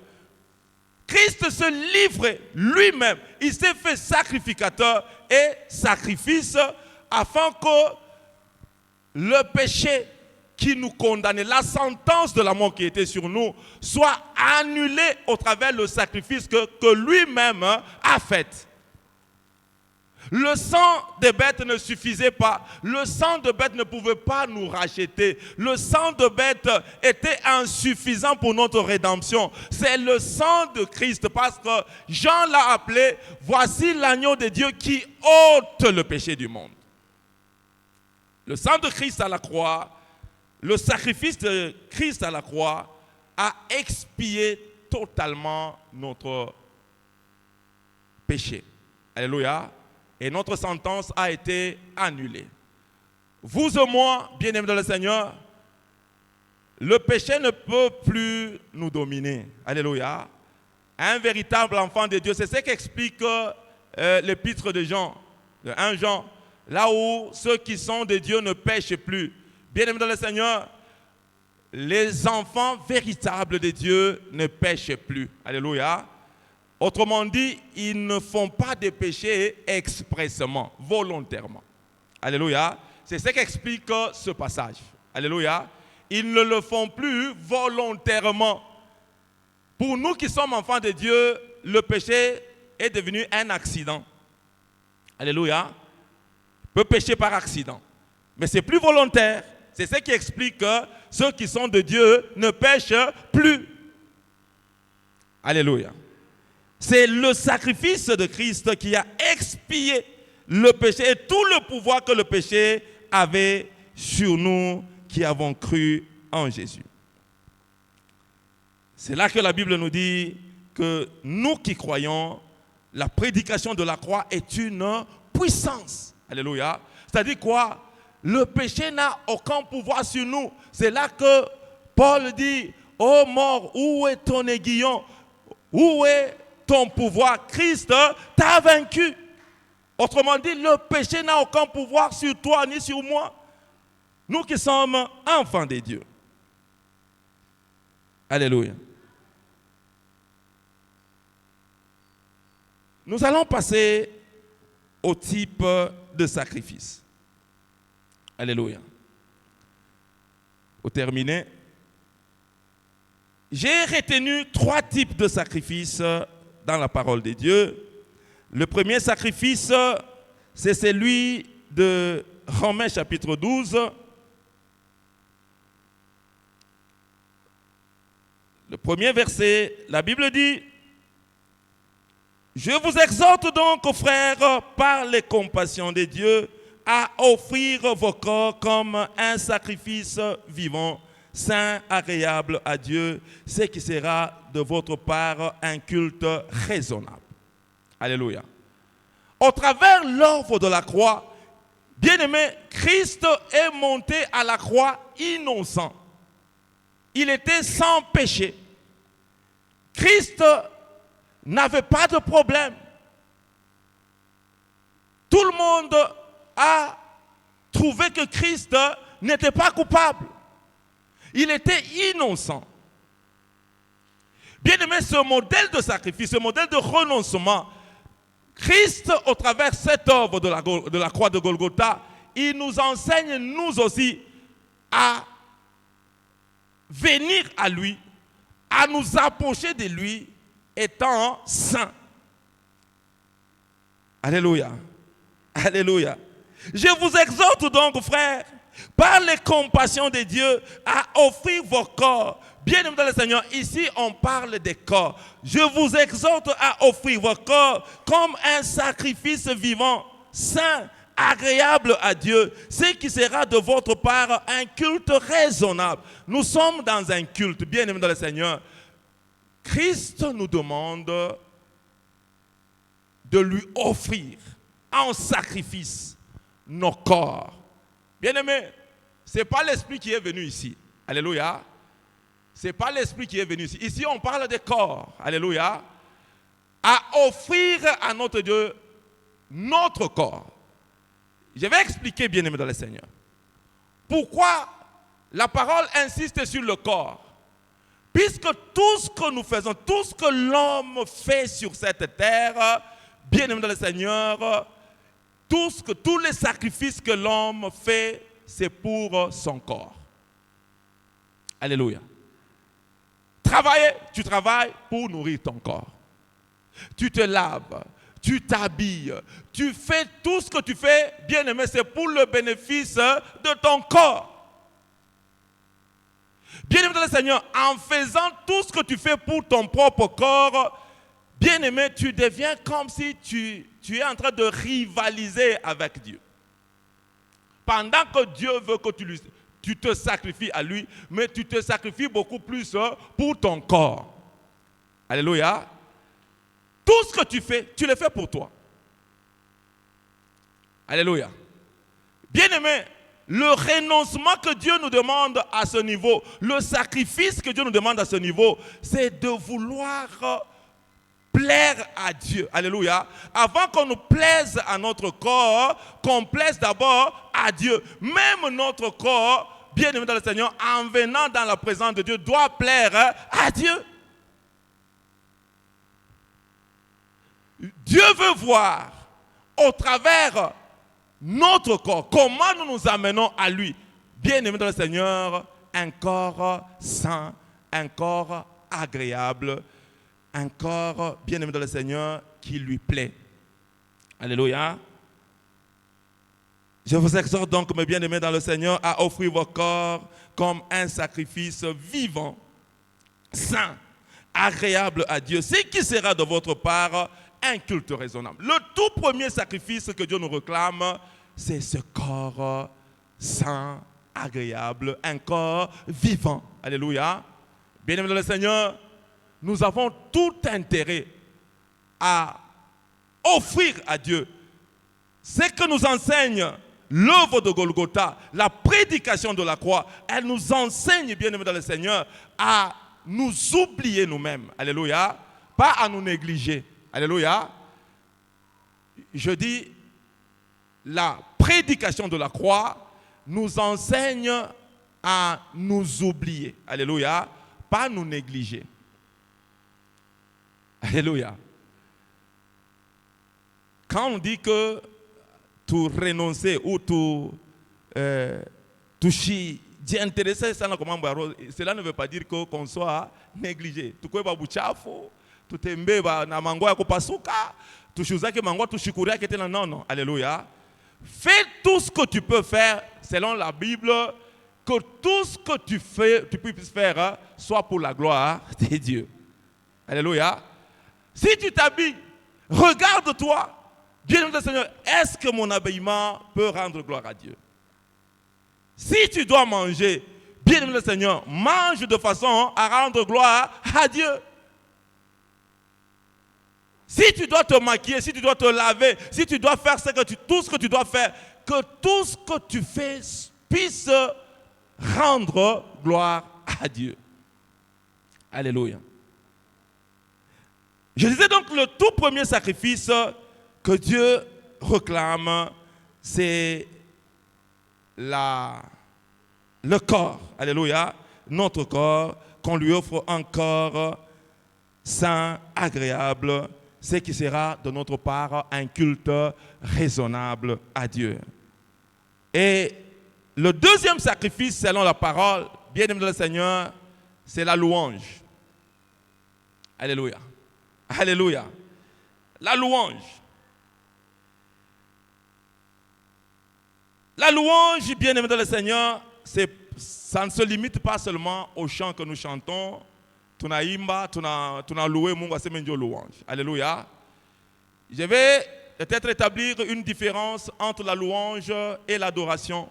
Christ se livre lui-même. Il s'est fait sacrificateur et sacrifice afin que le péché qui nous condamnait, la sentence de la mort qui était sur nous, soit annulée au travers du sacrifice que lui-même a fait. Le sang des bêtes ne suffisait pas. Le sang de bêtes ne pouvait pas nous racheter. Le sang de bêtes était insuffisant pour notre rédemption. C'est le sang de Christ, parce que Jean l'a appelé, voici l'agneau de Dieu qui ôte le péché du monde. Le sang de Christ à la croix, le sacrifice de Christ à la croix a expié totalement notre péché. Alléluia. Et notre sentence a été annulée. Vous et moi, bien-aimés dans le Seigneur, le péché ne peut plus nous dominer. Alléluia. Un véritable enfant de Dieu, c'est ce qu'explique l'épître de Jean, de 1 Jean, là où ceux qui sont de Dieu ne pêchent plus. Bien-aimés dans le Seigneur, les enfants véritables de Dieu ne pêchent plus. Alléluia. Autrement dit, ils ne font pas de péché expressément, volontairement. Alléluia. C'est ce qu'explique ce passage. Alléluia. Ils ne le font plus volontairement. Pour nous qui sommes enfants de Dieu, le péché est devenu un accident. Alléluia. On peut pécher par accident. Mais c'est plus volontaire. C'est ce qui explique que ceux qui sont de Dieu ne pêchent plus. Alléluia. C'est le sacrifice de Christ qui a expié le péché et tout le pouvoir que le péché avait sur nous qui avons cru en Jésus. C'est là que la Bible nous dit que nous qui croyons, la prédication de la croix est une puissance. Alléluia. C'est-à-dire quoi? Le péché n'a aucun pouvoir sur nous. C'est là que Paul dit, ô mort, où est ton aiguillon? Où est ton pouvoir? Christ t'a vaincu. Autrement dit, le péché n'a aucun pouvoir sur toi ni sur moi. Nous qui sommes enfants de Dieu. Alléluia. Nous allons passer au type de sacrifice. Alléluia. Pour terminer, j'ai retenu 3 types de sacrifices dans la parole de Dieu. Le premier sacrifice, c'est celui de Romains chapitre 12. Le premier verset, la Bible dit, Je vous exhorte donc, frères, par les compassions de Dieu, à offrir vos corps comme un sacrifice vivant, saint, agréable à Dieu, ce qui sera de votre part un culte raisonnable. Alléluia. Au travers l'œuvre de la croix, bien-aimé, Christ est monté à la croix innocent. Il était sans péché. Christ n'avait pas de problème. Tout le monde a trouvé que Christ n'était pas coupable. Il était innocent. Bien-aimé, ce modèle de sacrifice, ce modèle de renoncement, Christ, au travers de cette œuvre de la croix de Golgotha, il nous enseigne, nous aussi, à venir à lui, à nous approcher de lui, étant saints. Alléluia. Alléluia. Je vous exhorte donc, frères, par les compassions de Dieu, à offrir vos corps. Bien-aimés dans le Seigneur, ici on parle des corps. Je vous exhorte à offrir vos corps comme un sacrifice vivant, saint, agréable à Dieu, ce qui sera de votre part un culte raisonnable. Nous sommes dans un culte, bien-aimés dans le Seigneur. Christ nous demande de lui offrir en sacrifice nos corps. Bien-aimés, ce n'est pas l'esprit qui est venu ici. Alléluia. Ce n'est pas l'esprit qui est venu ici. Ici, on parle des corps. Alléluia. À offrir à notre Dieu notre corps. Je vais expliquer, bien-aimés dans le Seigneur, pourquoi la parole insiste sur le corps. Puisque tout ce que nous faisons, tout ce que l'homme fait sur cette terre, bien-aimés dans le Seigneur, tous les sacrifices que l'homme fait, c'est pour son corps. Alléluia. Travailler, tu travailles pour nourrir ton corps. Tu te laves, tu t'habilles, tu fais tout ce que tu fais, bien-aimé, c'est pour le bénéfice de ton corps. Bien-aimé dans le Seigneur, en faisant tout ce que tu fais pour ton propre corps, bien-aimé, tu deviens comme si tu es en train de rivaliser avec Dieu. Pendant que Dieu veut que tu te sacrifies à lui, mais tu te sacrifies beaucoup plus pour ton corps. Alléluia. Tout ce que tu fais, tu le fais pour toi. Alléluia. Bien-aimé, le renoncement que Dieu nous demande à ce niveau, le sacrifice que Dieu nous demande à ce niveau, c'est de vouloir plaire à Dieu. Alléluia. Avant qu'on nous plaise à notre corps, qu'on plaise d'abord à Dieu. Même notre corps, bien aimé dans le Seigneur, en venant dans la présence de Dieu, doit plaire à Dieu. Dieu veut voir au travers notre corps, comment nous nous amenons à lui. Bien aimé dans le Seigneur, un corps saint, un corps agréable, un corps bien aimé dans le Seigneur qui lui plaît. Alléluia. Je vous exhorte donc, mes bien-aimés dans le Seigneur, à offrir vos corps comme un sacrifice vivant, saint, agréable à Dieu, ce qui sera de votre part un culte raisonnable. Le tout premier sacrifice que Dieu nous réclame, c'est ce corps saint, agréable, un corps vivant. Alléluia. Bien-aimés dans le Seigneur, nous avons tout intérêt à offrir à Dieu ce que nous enseigne l'œuvre de Golgotha, la prédication de la croix. Elle nous enseigne, bien-aimés dans le Seigneur, à nous oublier nous-mêmes. Alléluia. Pas à nous négliger. Alléluia. Je dis, la prédication de la croix nous enseigne à nous oublier. Alléluia. Pas nous négliger. Alléluia. Quand on dit que tu renoncer ou tu t'y intéresser, cela ne veut pas dire qu'on soit négligé. Tu peux pas buchafu, tu t'embe na mango ya kupasuka, tu shuzake mango tu shikuria qui était là. Non. Alléluia. Fais tout ce que tu peux faire selon la Bible, que tout ce que tu fais, tu puisses faire soit pour la gloire de Dieu. Alléluia. Si tu t'habilles, Regarde-toi. Bien-aimé du Seigneur, est-ce que mon habillement peut rendre gloire à Dieu? Si tu dois manger, bien-aimé du Seigneur, mange de façon à rendre gloire à Dieu. Si tu dois te maquiller, si tu dois te laver, si tu dois faire tout ce que tu dois faire, que tout ce que tu fais puisse rendre gloire à Dieu. Alléluia. Je disais donc le tout premier sacrifice que Dieu réclame, c'est le corps. Alléluia. Notre corps, qu'on lui offre un corps saint, agréable, ce qui sera de notre part un culte raisonnable à Dieu. Et le deuxième sacrifice, selon la parole, bien-aimé le Seigneur, c'est la louange. Alléluia. Alléluia. La louange. La louange, bien-aimé le Seigneur, ça ne se limite pas seulement aux chants que nous chantons. Tunaimba, tuna loué Mungu asemenjo louange. Alléluia. Je vais peut-être établir une différence entre la louange et l'adoration.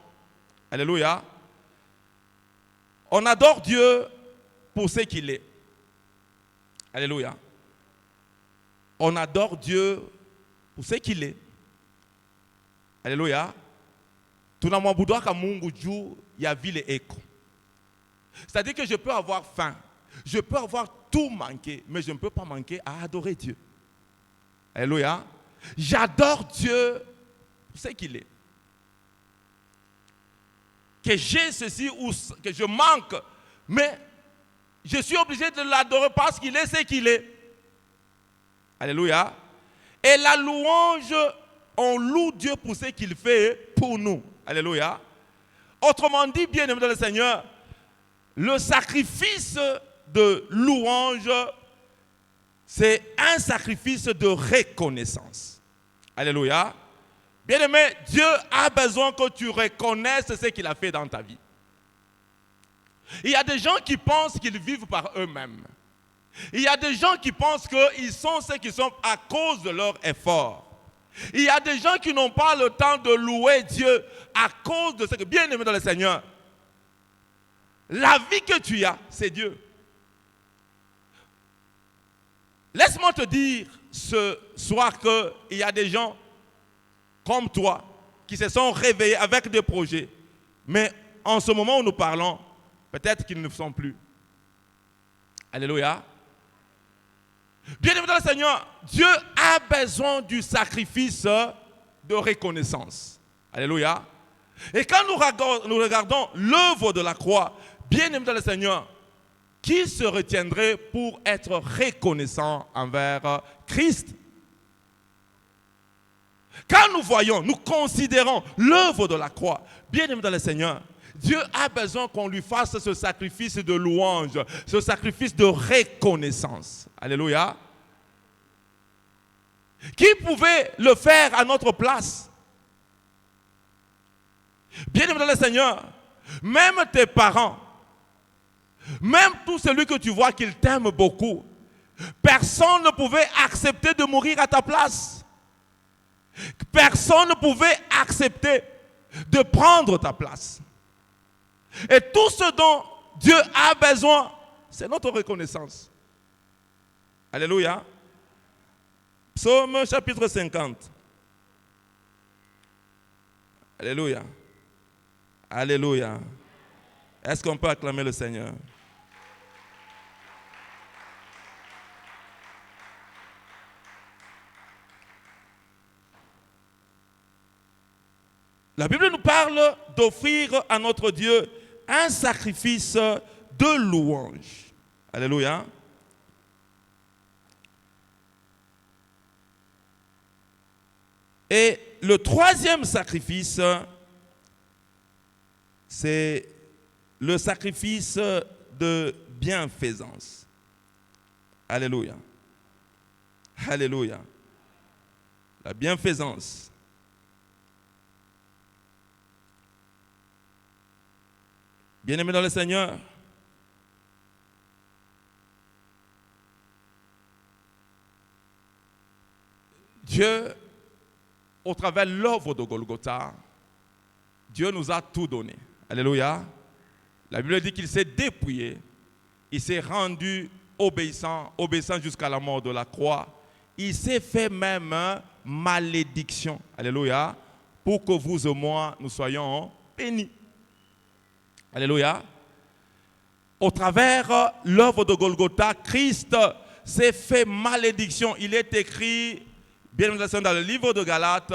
Alléluia. On adore Dieu pour ce qu'il est. Alléluia. On adore Dieu pour ce qu'il est. Alléluia. Tunamwabudu Mungu juu ya vile eko. C'est-à-dire que je peux avoir faim. Je peux avoir tout manqué, mais je ne peux pas manquer à adorer Dieu. Alléluia. J'adore Dieu pour ce qu'il est. Que j'ai ceci ou que je manque, mais je suis obligé de l'adorer parce qu'il est ce qu'il est. Alléluia. Et la louange, on loue Dieu pour ce qu'il fait pour nous. Alléluia. Autrement dit, bien-aimé dans le Seigneur, le sacrifice de louange, c'est un sacrifice de reconnaissance. Alléluia. Bien-aimé, Dieu a besoin que tu reconnaisses ce qu'il a fait dans ta vie. Il y a des gens qui pensent qu'ils vivent par eux-mêmes. Il y a des gens qui pensent qu'ils sont ce qu'ils sont à cause de leur effort. Il y a des gens qui n'ont pas le temps de louer Dieu à cause de ce que, bien aimé dans le Seigneur, la vie que tu as, c'est Dieu. Laisse-moi te dire ce soir qu'il y a des gens comme toi qui se sont réveillés avec des projets, mais en ce moment où nous parlons, peut-être qu'ils ne le sont plus. Alléluia. Bien-aimé dans le Seigneur, Dieu a besoin du sacrifice de reconnaissance. Alléluia. Et quand nous regardons l'œuvre de la croix, bien-aimé dans le Seigneur, qui se retiendrait pour être reconnaissant envers Christ? Quand nous voyons, nous considérons l'œuvre de la croix, bien-aimé dans le Seigneur, Dieu a besoin qu'on lui fasse ce sacrifice de louange, ce sacrifice de reconnaissance. Alléluia. Qui pouvait le faire à notre place? Bien-aimé dans le Seigneur, même tes parents, même tout celui que tu vois qu'il t'aime beaucoup, personne ne pouvait accepter de mourir à ta place. Personne ne pouvait accepter de prendre ta place. Et tout ce dont Dieu a besoin, c'est notre reconnaissance. Alléluia. Psaume chapitre 50. Alléluia. Alléluia. Est-ce qu'on peut acclamer le Seigneur? La Bible nous parle d'offrir à notre Dieu un sacrifice de louange. Alléluia. Et le troisième sacrifice, c'est le sacrifice de bienfaisance. Alléluia. Alléluia. La bienfaisance. Bien-aimés dans le Seigneur, Dieu, au travers de l'œuvre de Golgotha, Dieu nous a tout donné. Alléluia. La Bible dit qu'il s'est dépouillé, il s'est rendu obéissant jusqu'à la mort de la croix. Il s'est fait même malédiction. Alléluia. Pour que vous et moi, nous soyons bénis. Alléluia. Au travers l'œuvre de Golgotha, Christ s'est fait malédiction. Il est écrit, bien évidemment dans le livre de Galates,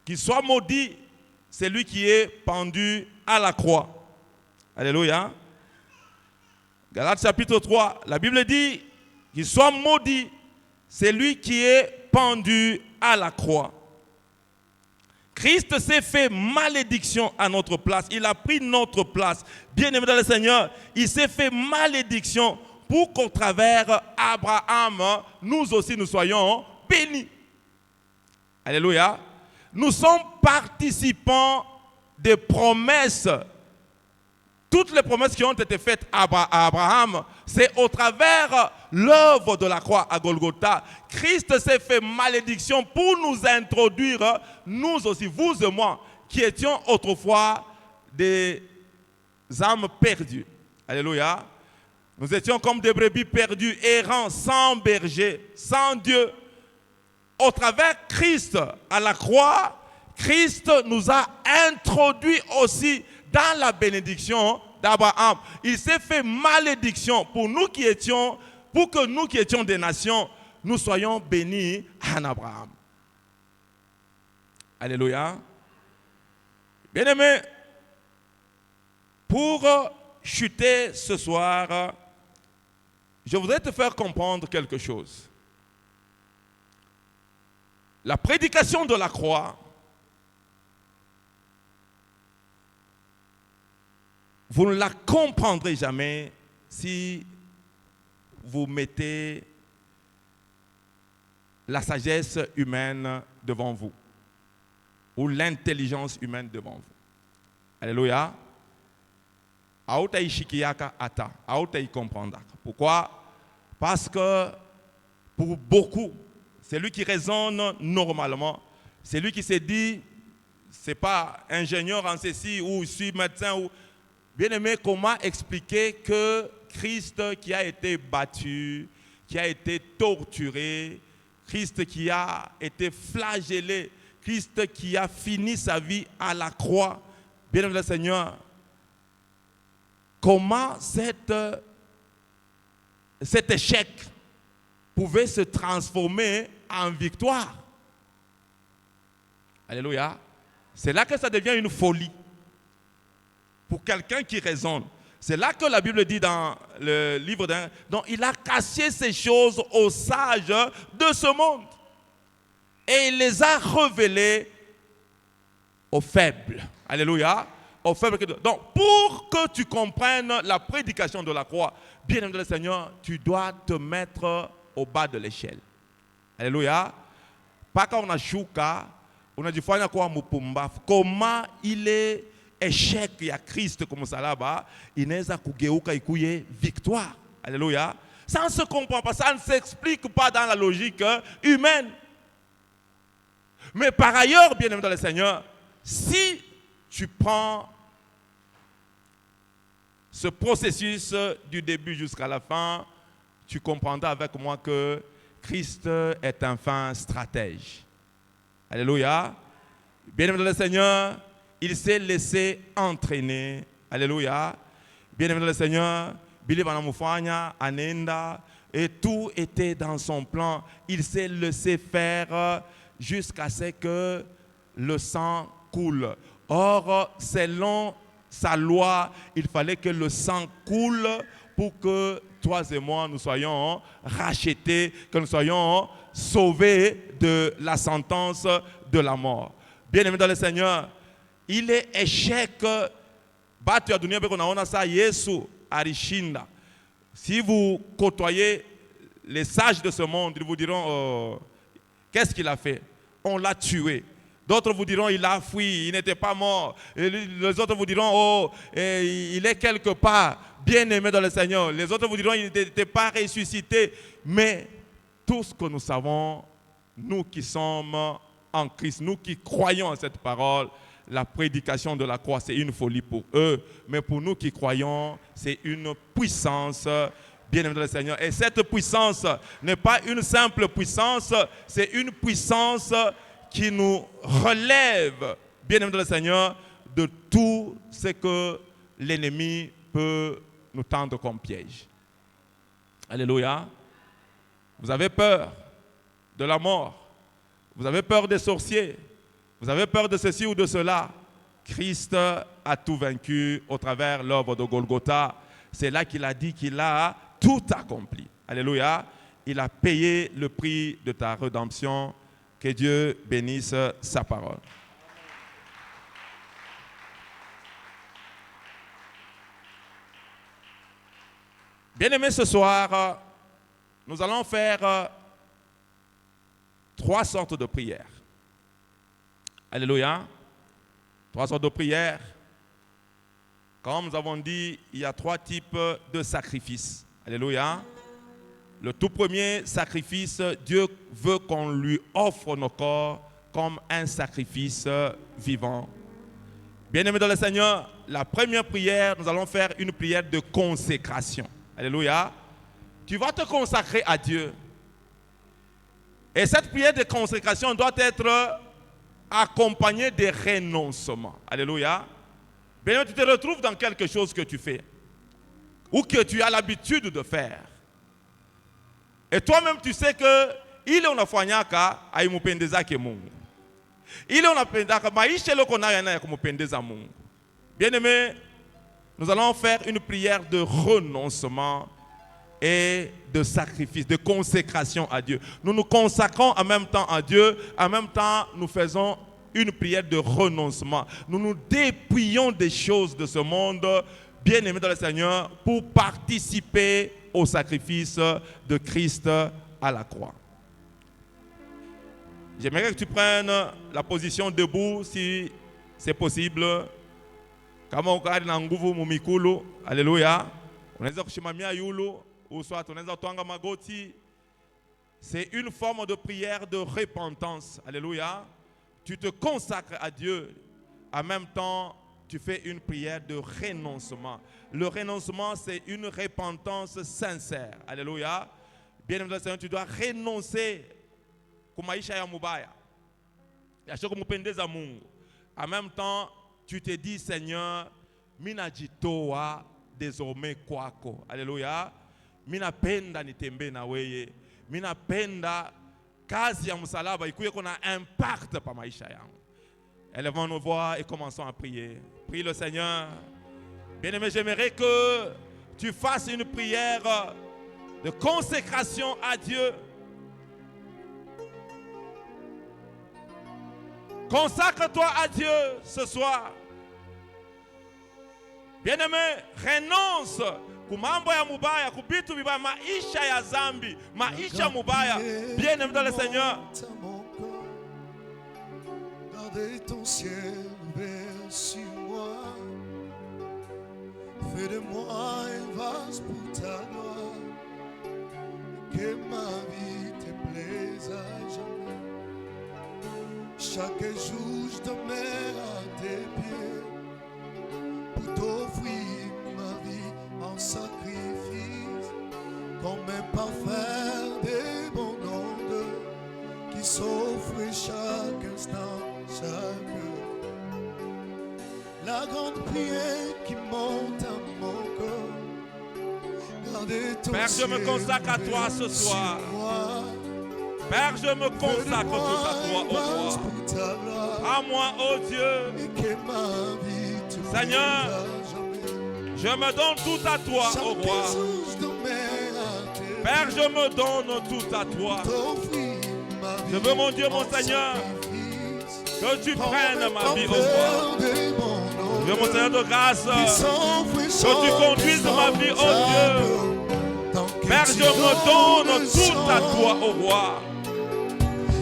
qu'il soit maudit, c'est lui qui est pendu à la croix. Alléluia. Galates chapitre 3, la Bible dit qu'il soit maudit, c'est lui qui est pendu à la croix. Christ s'est fait malédiction à notre place. Il a pris notre place. Bien-aimé dans le Seigneur, il s'est fait malédiction pour qu'au travers Abraham, nous aussi nous soyons bénis. Alléluia. Nous sommes participants des promesses. Toutes les promesses qui ont été faites à Abraham, c'est au travers l'œuvre de la croix à Golgotha. Christ s'est fait malédiction pour nous introduire, nous aussi, vous et moi, qui étions autrefois des âmes perdues. Alléluia. Nous étions comme des brebis perdues, errants, sans berger, sans Dieu. Au travers Christ à la croix, Christ nous a introduits aussi dans la bénédiction d'Abraham. Il s'est fait malédiction pour que nous qui étions des nations, nous soyons bénis en Abraham. Alléluia. Bien-aimés, pour chuter ce soir, je voudrais te faire comprendre quelque chose. La prédication de la croix, vous ne la comprendrez jamais si vous mettez la sagesse humaine devant vous ou l'intelligence humaine devant vous. Alléluia. Aouta shikiaka ata, aouta comprendre. Pourquoi? Parce que pour beaucoup, c'est lui qui raisonne normalement, c'est lui qui se dit, c'est pas ingénieur en ceci ou je suis médecin ou bien-aimé, comment expliquer que Christ qui a été battu, qui a été torturé, Christ qui a été flagellé, Christ qui a fini sa vie à la croix, bien-aimé le Seigneur, comment cet échec pouvait se transformer en victoire? Alléluia. C'est là que ça devient une folie. Pour quelqu'un qui raisonne. C'est là que la Bible dit dans le livre d'un... Donc il a caché ces choses aux sages de ce monde. Et il les a révélées aux faibles. Alléluia. Aux faibles. Donc pour que tu comprennes la prédication de la croix, bien aimé le Seigneur, tu dois te mettre au bas de l'échelle. Alléluia. Pas quand on a chouka, on a dit comment il est échec, il y a Christ comme ça là-bas, il n'est pas victoire. Alléluia. Ça ne se comprend pas, ça ne s'explique pas dans la logique humaine. Mais par ailleurs, bien aimé dans le Seigneur, si tu prends ce processus du début jusqu'à la fin, tu comprendras avec moi que Christ est un fin stratège. Alléluia. Bien aimé dans le Seigneur, il s'est laissé entraîner. Alléluia. Bien-aimé dans le Seigneur, et tout était dans son plan. Il s'est laissé faire jusqu'à ce que le sang coule. Or, selon sa loi, il fallait que le sang coule pour que toi et moi, nous soyons rachetés, que nous soyons sauvés de la sentence de la mort. Bien-aimé dans le Seigneur, il est échec. Si vous côtoyez les sages de ce monde, ils vous diront qu'est-ce qu'il a fait? On l'a tué. D'autres vous diront il a fui, il n'était pas mort. Et les autres vous diront il est quelque part bien aimé dans le Seigneur. Les autres vous diront il n'était pas ressuscité. Mais tout ce que nous savons, nous qui sommes en Christ, nous qui croyons en cette parole, la prédication de la croix, c'est une folie pour eux, mais pour nous qui croyons, c'est une puissance, bien-aimé dans le Seigneur. Et cette puissance n'est pas une simple puissance, c'est une puissance qui nous relève, bien-aimé dans le Seigneur, de tout ce que l'ennemi peut nous tendre comme piège. Alléluia. Vous avez peur de la mort, vous avez peur des sorciers, vous avez peur de ceci ou de cela. Christ a tout vaincu au travers de l'œuvre de Golgotha. C'est là qu'il a dit qu'il a tout accompli. Alléluia. Il a payé le prix de ta rédemption. Que Dieu bénisse sa parole. Bien-aimés, ce soir, nous allons faire 3 sortes de prières. Alléluia. 3 sortes de prières. Comme nous avons dit, il y a 3 types de sacrifices. Alléluia. Le tout premier sacrifice, Dieu veut qu'on lui offre nos corps comme un sacrifice vivant. Bien-aimés dans le Seigneur, la première prière, nous allons faire une prière de consécration. Alléluia. Tu vas te consacrer à Dieu. Et cette prière de consécration doit être accompagnée de renoncement. Alléluia. Bien, tu te retrouves dans quelque chose que tu fais ou que tu as l'habitude de faire. Et toi-même, tu sais que il est unafanyaka haimupendeza ke Mungu. Ile unapendaka maisha loko nayo yana kumupendeza Mungu. Bien-aimé, nous allons faire une prière de renoncement et de sacrifice, de consécration à Dieu. Nous nous consacrons en même temps à Dieu, en même temps nous faisons une prière de renoncement. Nous nous dépouillons des choses de ce monde, bien-aimés dans le Seigneur, pour participer au sacrifice de Christ à la croix. J'aimerais que tu prennes la position debout si c'est possible. Kama ukari na nguvu mumikulu, alléluia. Unaweza kushimamia yulu, ou soit unaweza twanga magoti. C'est une forme de prière de repentance, alléluia. Tu te consacres à Dieu, en même temps tu fais une prière de renoncement. Le renoncement, c'est une repentance sincère, alléluia. Bien aimé dans le Seigneur, tu dois renoncer kumaisha ya mubaya, yasho kumupendeza Mungu. En même temps, tu te dis, Seigneur, mina jitoa désormais kwako. Alléluia. Mina penda nitembe na weye. Mina penda kazi ya msalaba ikuye kuna impact pa maisha yangu. Élevons nos voix et commençons à prier. Prie le Seigneur. Bien-aimé, j'aimerais que tu fasses une prière de consécration à Dieu. Consacre-toi à Dieu ce soir. Bien-aimé, renonce kumambo ya mubaya, kubitu bibaya, maisha ya zambi, maisha mubaya. Bien-aimé dans le Seigneur. Gardez ton ciel ouvert sur moi. Fais de moi un vase pour ta gloire. Que ma vie te plaise à jamais. Chaque jour je demeure à tes pieds pour t'offrir ma vie en sacrifice, comme un parfum débondant qui s'offre chaque instant, chaque heure. La grande prière qui monte à mon corps. Gardez ton Père, je me consacre à toi ce soir. Père, je me consacre tout à toi, ô roi. À moi, ô Dieu. Seigneur, je me donne tout à toi, ô roi. Père, je me donne tout à toi. Je veux, mon Dieu, mon Seigneur, que tu prennes ma vie, ô roi. Je veux, mon Seigneur de grâce, que tu conduises ma vie, ô Dieu. Père, je me donne tout à toi, ô roi.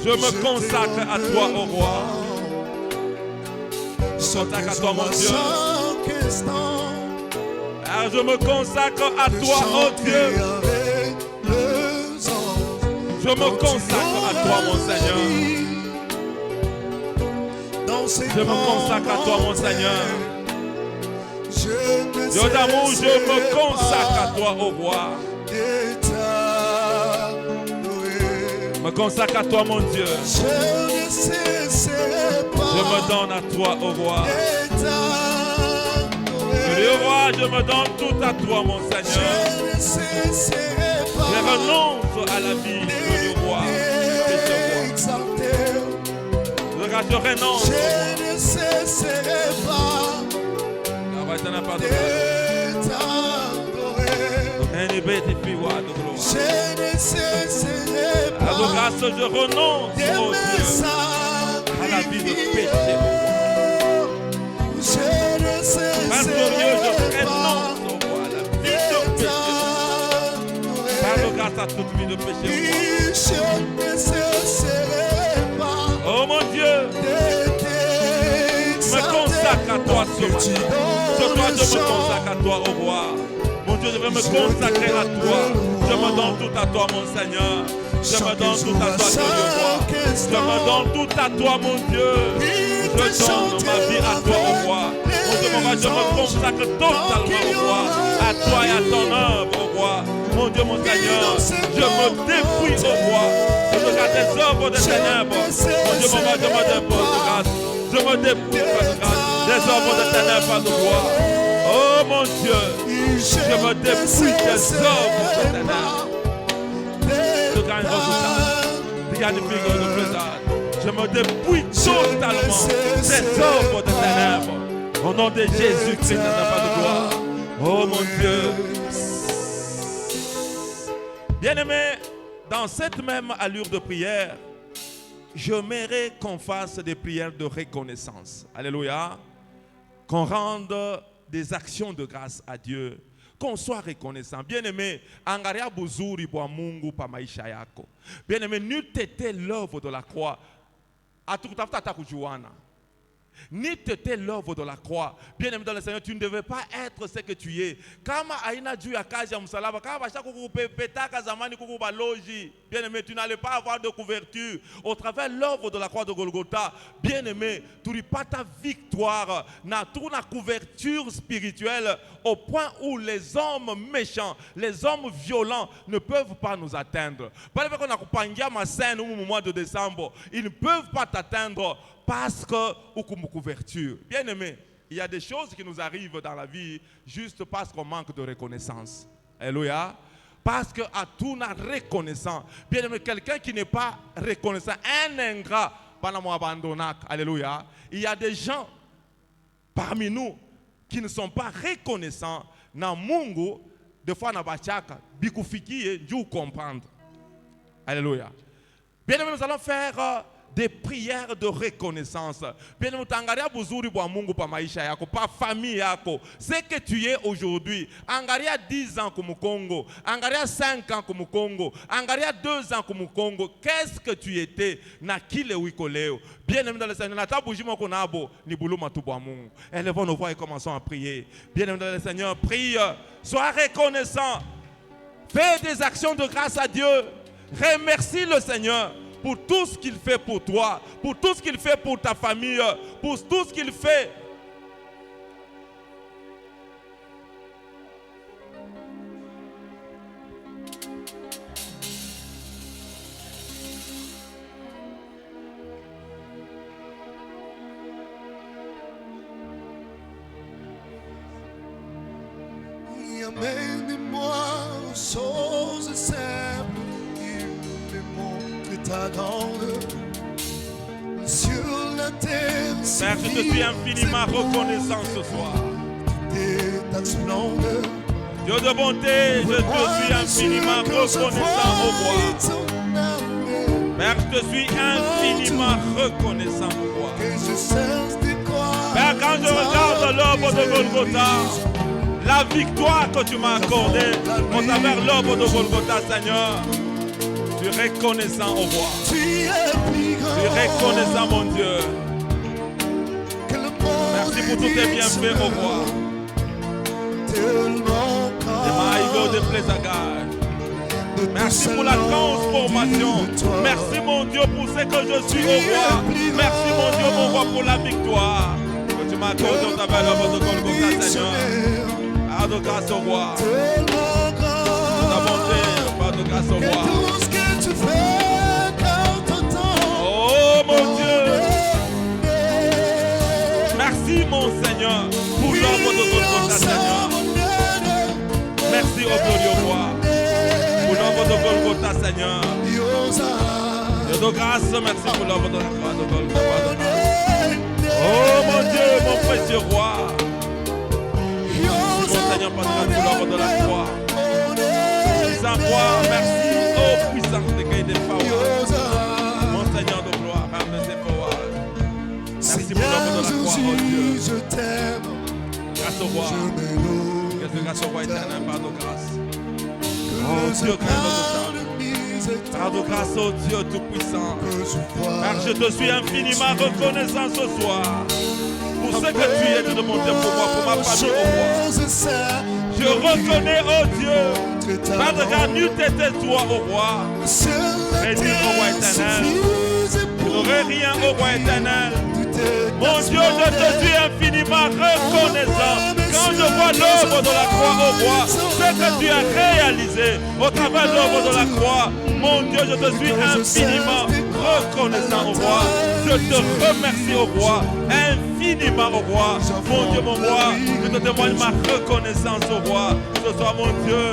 Je me consacre à toi, ô roi. Je me consacre à toi, mon Dieu. Père, je me consacre à toi, ô Dieu. Je me consacre à toi, mon Seigneur. Je me consacre à toi, mon Seigneur. Dieu d'amour, je me consacre à toi, ô roi. Je me consacre à toi, mon Dieu. Je me donne à toi, ô roi. Le roi, je me donne tout à toi, mon Seigneur. Je renonce à la vie du roi. Je renonce. Je ne cesserai pas de t'adorer. Je ne cesserai pas à vos grâces, je renonce, de oh me Dieu, à la vie de péché. Je ne Par glorieux, je cesserai pas renonce, oh roi, à la vie de péché. Par grâce à toute vie de péché, Je ne cesserai pas oh mon Dieu, je me consacre à toi ce matin. Sur toi, je me consacre à toi, oh roi. Mon Dieu, je veux me consacrer à toi. Je me donne tout à toi, mon Seigneur. Je me donne tout à toi, Dieu roi. Je me donne tout à toi, mon Dieu. Je donne ma vie à toi, oh roi. Mon Dieu, je me consacre totalement, oh roi, à toi et à ton œuvre, oh roi. Mon Dieu, mon Seigneur, je me dépouille, oh roi. Je regarde les œuvres des ténèbres. Mon Dieu, mon roi, je me dépouille de grâce. Je me dépouille de grâce. Les œuvres des ténèbres, pas de roi. Oh mon Dieu, je me dépouille des œuvres des ténèbres. Je me dépouille totalement des œuvres des ténèbres. Au nom de Jésus-Christ, n'a pas de gloire. Oh mon Dieu. Bien-aimé, dans cette même allure de prière, j'aimerais qu'on fasse des prières de reconnaissance. Alléluia. Qu'on rende des actions de grâce à Dieu. Qu'on soit reconnaissant. Bien-aimé, angalia buzuri bwa Mungu pa maisha yako. Bien-aimé, n'eût été l'œuvre de la croix. Atukutafuta atakujuana. Ni t'étais l'œuvre de la croix. Bien-aimé dans le Seigneur, tu ne devais pas être ce que tu es. Kama aina juu ya kazi ya msalaba, kama basha kukupetaka zamani kukubaloji. Bien-aimé, tu n'allais pas avoir de couverture. Au travers de l'œuvre de la croix de Golgotha, bien-aimé, tu n'as pas ta victoire, na toute la couverture spirituelle au point où les hommes méchants, les hommes violents ne peuvent pas nous atteindre. Par exemple, on a kupangia ma scène au mois de décembre, ils ne peuvent pas t'atteindre. Parce que, ou comme couverture. Bien aimé, il y a des choses qui nous arrivent dans la vie juste parce qu'on manque de reconnaissance. Alléluia. Parce qu'à tout n'a reconnaissant. Bien aimé, quelqu'un qui n'est pas reconnaissant, un ingrat, alléluia. Il y a des gens parmi nous qui ne sont pas reconnaissants. Na Mungu, des fois na bachaka, bikufiki, Dieu comprendre. Alléluia. Bien aimé, nous allons faire des prières de reconnaissance. Bien angalia buzuri bwa Mungu pa maisha yako, pa famille yako. Ce que tu es aujourd'hui, angalia 10 ans comme Congo, angalia 5 ans comme Congo, angalia 2 ans comme Congo. Qu'est-ce que tu étais na kile wikoleo? Bien aimé dans le Seigneur, na tabuji moko nabo ni buluma tu bwa Mungu. Élevons nos voix et commençons à prier. Bien aimé dans le Seigneur, prie, sois reconnaissant. Fais des actions de grâce à Dieu. Remercie le Seigneur pour tout ce qu'il fait pour toi, pour tout ce qu'il fait pour ta famille, pour tout ce qu'il fait. Amène-moi aux choses simples. Ta grande sur la terre. Père, je te suis infiniment reconnaissant ce soir. Ta splendeur. Dieu de bonté, je te suis infiniment reconnaissant au roi. Père, je te suis infiniment reconnaissant au roi. Père, quand je regarde l'œuvre de Golgotha, la victoire que tu m'as accordée au travers l'œuvre de Golgotha, Seigneur, je suis reconnaissant au roi. Je suis reconnaissant, mon Dieu. Merci pour tous tes bienfaits au roi. Et ma ego de Présagar. Merci pour la transformation. Merci mon Dieu pour ce que je suis au roi. Merci mon Dieu mon roi pour la victoire que tu m'as accordée au travers de votre Golgotha, Seigneur. Par de grâce au roi. De ta bonté, par de grâce au roi. Oh mon Dieu. Merci mon Seigneur pour l'œuvre de Golgotha, Seigneur. Merci au glorieux roi pour l'œuvre de Golgotha, Seigneur. Dieu de grâce, merci pour l'œuvre de la croix de Golgotha. Oh mon Dieu, mon précieux roi. Merci mon Seigneur pour l'œuvre de la croix. Puissant roi, merci, oh puissant de Dieu des paroles. Mon Seigneur de gloire, ramène ses paroles. Merci pour l'œuvre de la croix, oh Dieu. Je t'aime. Grâce au roi. Grâce au roi éternel, par de grâce. Oh Dieu, par de grâce, oh Dieu tout-puissant. Car je te suis infiniment reconnaissant ce soir pour ce que tu es de mon Dieu pour moi, pour ma famille, au roi. Je reconnais, oh Dieu, par de grâce, nul t'était toi, au roi. Et nul au roi éternel. Je n'aurais rien au roi éternel. Mon Dieu, je te suis infiniment reconnaissant. Quand je vois l'œuvre de la croix au roi, ce que tu as réalisé au travers de l'œuvre de la croix, mon Dieu, je te suis infiniment reconnaissant au roi. Je te remercie au roi, infiniment au roi. Mon Dieu, mon roi, je te témoigne ma reconnaissance au roi. Ce soir, mon Dieu,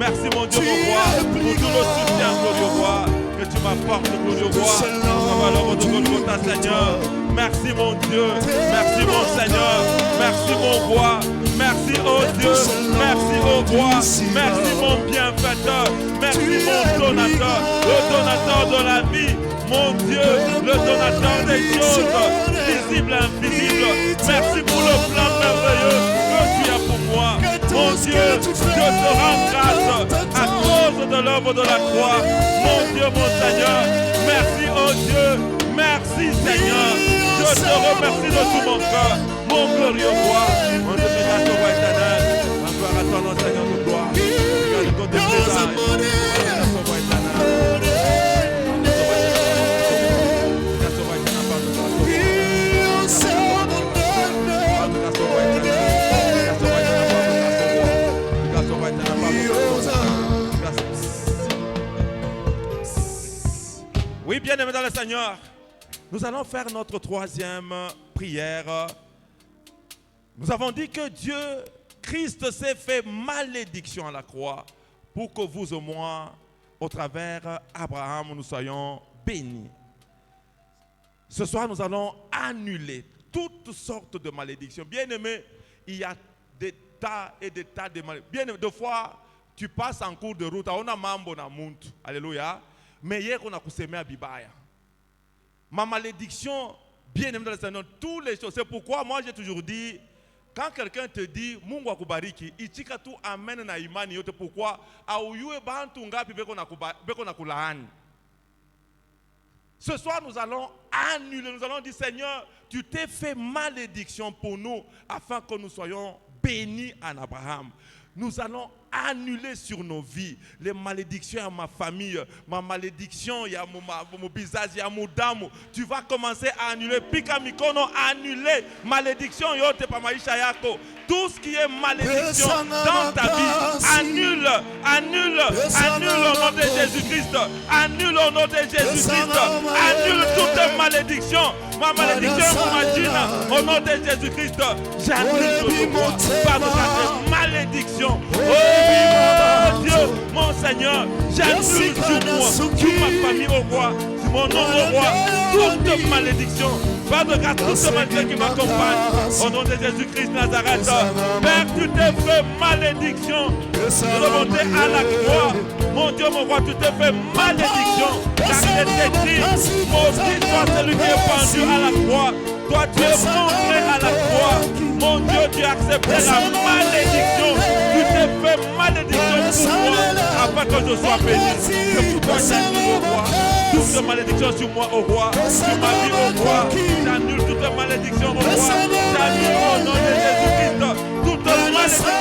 merci mon Dieu, mon roi, pour tout le soutien, glorieux roi, que tu m'apportes, glorieux roi, au travers de l'œuvre de Golgotha, Seigneur. Merci mon Dieu, merci mon Seigneur, merci mon roi, merci oh Dieu, merci au roi, merci mon bienfaiteur, merci mon donateur, le donateur de la vie, mon Dieu, le donateur des choses visibles et invisibles. Merci pour le plan merveilleux que tu as pour moi. Mon Dieu, je te rends grâce à cause de l'œuvre de la croix. Mon Dieu, mon Seigneur, merci oh Dieu, merci Seigneur. Je te remercie de tout mon cœur, mon glorieux roi. On te fait grâce au roi éternel. En gloire à toi, notre Seigneur de gloire. Regarde le côté présent. Grâce au roi éternel. Grâce au roi éternel. Grâce au roi éternel. Grâce au roi éternel. Oui, bien aimé dans le Seigneur. Nous allons faire notre troisième prière. Nous avons dit que Dieu, Christ s'est fait malédiction à la croix pour que vous et moi, au travers Abraham, nous soyons bénis. Ce soir, nous allons annuler toutes sortes de malédictions. Bien aimé, il y a des tas et des tas de malédictions. Bien aimé, deux fois, tu passes en cours de route, on a mambo na muntu. Alléluia. Mais hier, on a cousemé à Bibaya. Ma malédiction, bien aimé dans le Seigneur, toutes les choses. C'est pourquoi moi j'ai toujours dit, quand quelqu'un te dit, Mungu akubariki, itika tu amen na imani yote pourquoi, auyue bantu ngapi beko na kulaani. Ce soir nous allons annuler, nous allons dire Seigneur, tu t'es fait malédiction pour nous, afin que nous soyons bénis en Abraham. Nous allons annuler sur nos vies les malédictions à ma famille, ma malédiction, il y a mon bizarre, il y a mon dame. Tu vas commencer à annuler. Pika mikono, annuler malédiction yote pa maisha yako. Tout ce qui est malédiction dans ta vie, annule, annule, annule au nom de Jésus-Christ. Annule au nom de Jésus-Christ. Annule toute malédiction. Ma malédiction, au nom de Jésus-Christ, j'annule sur moi. Par de malédiction. Oh Dieu, mon Seigneur, j'annule sur moi, sur ma famille au roi, sur mon nom au roi, toute malédiction. Pas de grâce, toute malédiction qui m'accompagne. Au nom de Jésus-Christ Nazareth, Père, tu t'es fait malédiction. Remonter à la croix. Mon Dieu, mon roi, tu t'es fait malédiction. Car il est écrit, maudit soit celui qui est pendu à la croix. Toi, tu es montré à la croix. Mon Dieu, tu as accepté la malédiction. Tu t'es fait malédiction pour moi, afin que je sois béni. C'est pourquoi j'annule au roi toute malédiction sur moi, au roi, sur ma vie, au roi. J'annule toute malédiction au roi. J'annule au nom de Jésus-Christ toute malédiction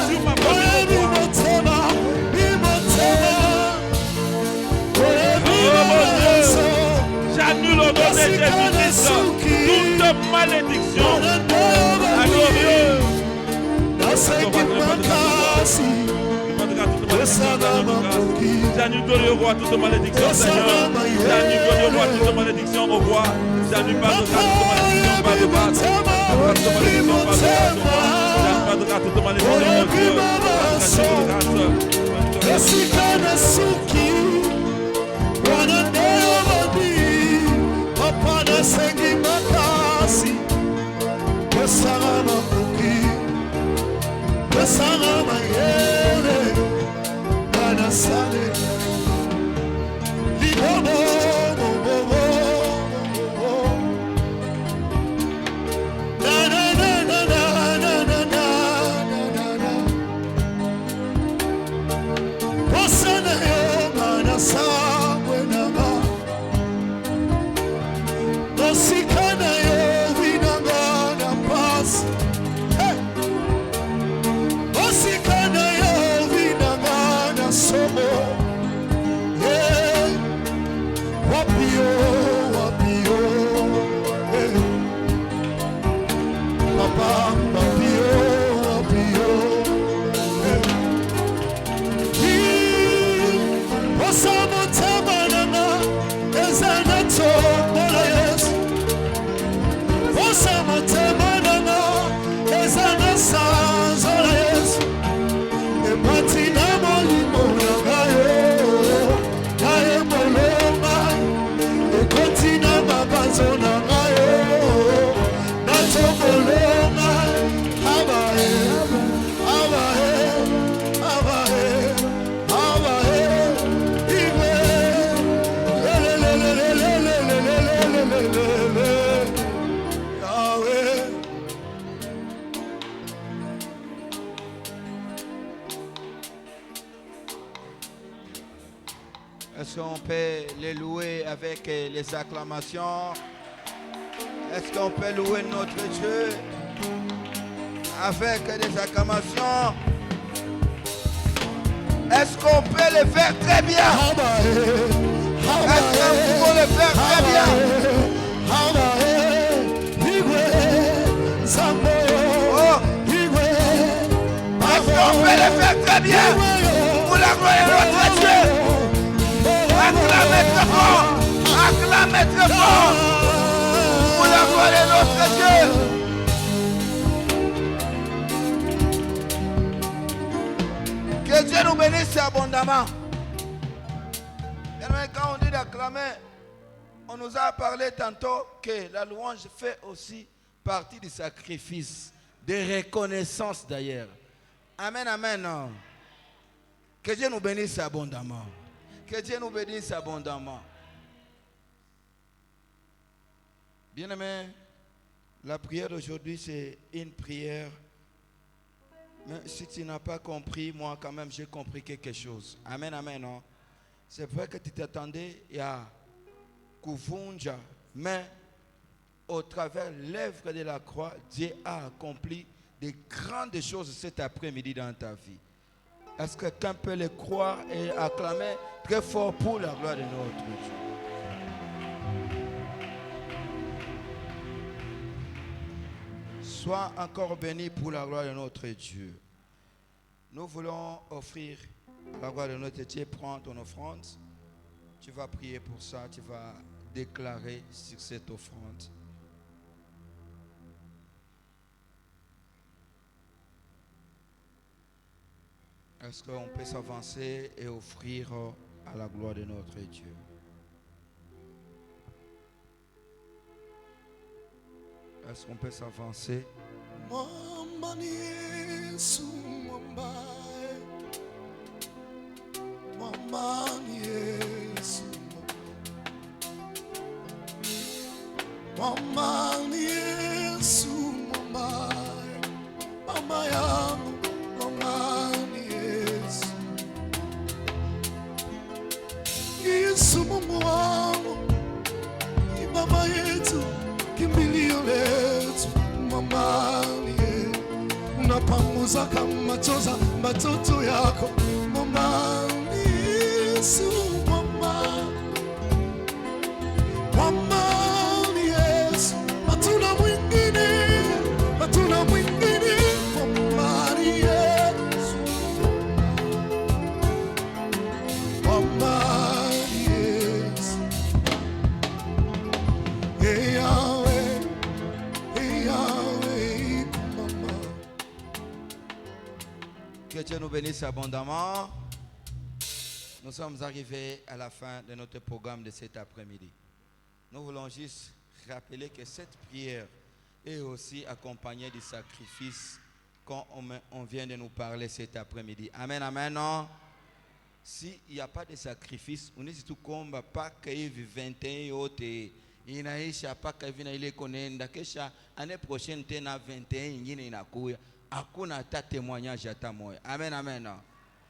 sur ma famille, au roi. définisse toute malédiction. La glorieuse. J'annule glorieux roi toute malédiction, Seigneur. J'annule glorieux roi toute malédiction au roi. J'annule pas de grâce toute malédiction, pas de grâce. Toute malédiction, pas de grâce. J'annule pas de grâce toute malédiction, Est-ce qu'on peut les louer avec les acclamations? Est-ce qu'on peut louer notre Dieu avec des acclamations? Est-ce qu'on peut le faire très bien? Est-ce qu'on peut le faire très bien? Oh. Est-ce qu'on peut le faire très bien? Pour la gloire de notre Dieu. Acclamez très fort. Acclamez très fort. Pour la gloire de notre Dieu. Que Dieu nous bénisse abondamment. Et quand on dit d'acclamer, on nous a parlé tantôt que la louange fait aussi partie du sacrifice, de reconnaissance d'ailleurs. Amen, amen. Que Dieu nous bénisse abondamment. Que Dieu nous bénisse abondamment. Bien-aimé, la prière d'aujourd'hui, c'est une prière. Mais si tu n'as pas compris, moi quand même, j'ai compris quelque chose. Amen, amen. Non? C'est vrai que tu t'attendais à Kuvunja, mais au travers de l'œuvre de la croix, Dieu a accompli de grandes choses cet après-midi dans ta vie. Est-ce que quelqu'un peut le croire et acclamer très fort pour la gloire de notre Dieu? Sois encore béni pour la gloire de notre Dieu. Nous voulons offrir la gloire de notre Dieu. Prends ton offrande. Tu vas prier pour ça. Tu vas déclarer sur cette offrande. Est-ce qu'on peut s'avancer et offrir à la gloire de notre Dieu? Est-ce qu'on peut s'avancer? Yesu Mungu wangu, ni mama yetu, kimbilio letu, mama niye. Unapanguza kama choza matoto yako, mama ni Yesu, mama. Mama ni Que Dieu nous bénisse abondamment. Nous sommes arrivés à la fin de notre programme de cet après-midi. Nous voulons juste rappeler que cette prière est aussi accompagnée du sacrifice qu'on vient de nous parler cet après-midi. Amen, amen, non? S'il n'y a pas de sacrifice, on est surtout comme pas qu'il y ait 21 autres. Il n'y a pas qu'il y ait konenda kesha année prochaine tena 21 ingine inakuya hakuna ta témoignage hata moja. Amen, amen, non?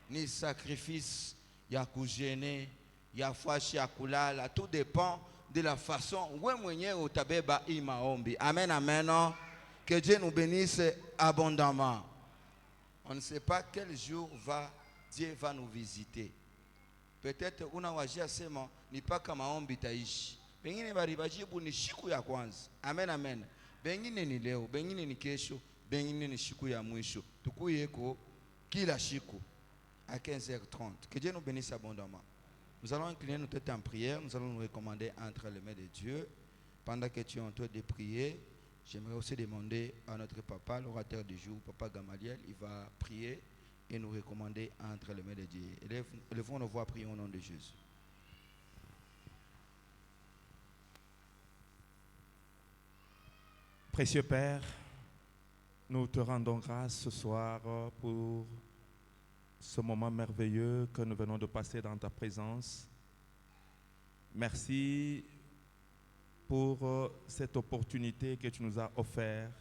Ni sacrifice ya kujene ya fashi ya kulala, tout dépend de la façon où mwenyewe utabeba hii maombi. Amen, amen, non? Que Dieu nous bénisse abondamment. On ne sait pas quel jour Dieu va nous visiter. Peut-être unawajia sema ni paka maombi taishi. Pengine baribajibu ni siku ya kwanza. Amen, amen. Pengine ni leo, pengine ni kesho, pengine ni siku ya mwisho. Tukuyeko kila siku à 15h30. Que Dieu nous bénisse abondamment. Nous allons incliner nos têtes en prière. Nous allons nous recommander entre les mains de Dieu. Pendant que tu es en train de prier, j'aimerais aussi demander à notre papa, l'orateur du jour, Papa Gamaliel, il va prier et nous recommander entre les mains de Dieu. Élevons nos voix, prions au nom de Jésus. Précieux Père, nous te rendons grâce ce soir pour ce moment merveilleux que nous venons de passer dans ta présence. Merci pour cette opportunité que tu nous as offerte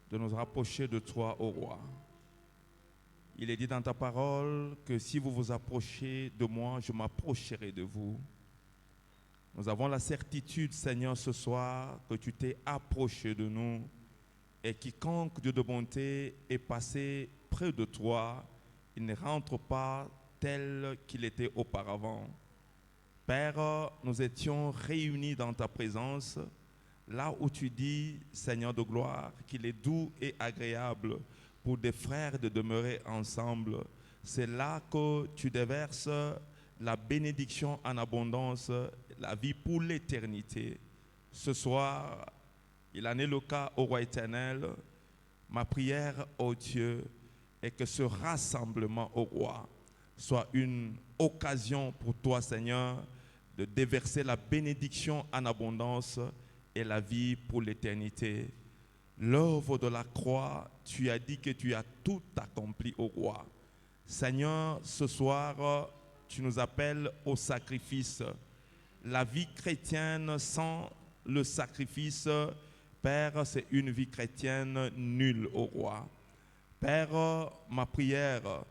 de nous rapprocher de toi, ô roi. Il est dit dans ta parole que si vous vous approchez de moi, je m'approcherai de vous. Nous avons la certitude, Seigneur, ce soir, que tu t'es approché de nous et quiconque, Dieu de bonté, est passé près de toi, il ne rentre pas tel qu'il était auparavant. Père, nous étions réunis dans ta présence, là où tu dis, Seigneur de gloire, qu'il est doux et agréable pour des frères de demeurer ensemble. C'est là que tu déverses la bénédiction en abondance, la vie pour l'éternité. Ce soir, il en est le cas au roi éternel. Ma prière, ô Dieu, est que ce rassemblement au roi soit une occasion pour toi, Seigneur, de déverser la bénédiction en abondance et la vie pour l'éternité. L'œuvre de la croix, tu as dit que tu as tout accompli au roi. Seigneur, ce soir, tu nous appelles au sacrifice. La vie chrétienne sans le sacrifice, Père, c'est une vie chrétienne nulle au roi. Père, ma prière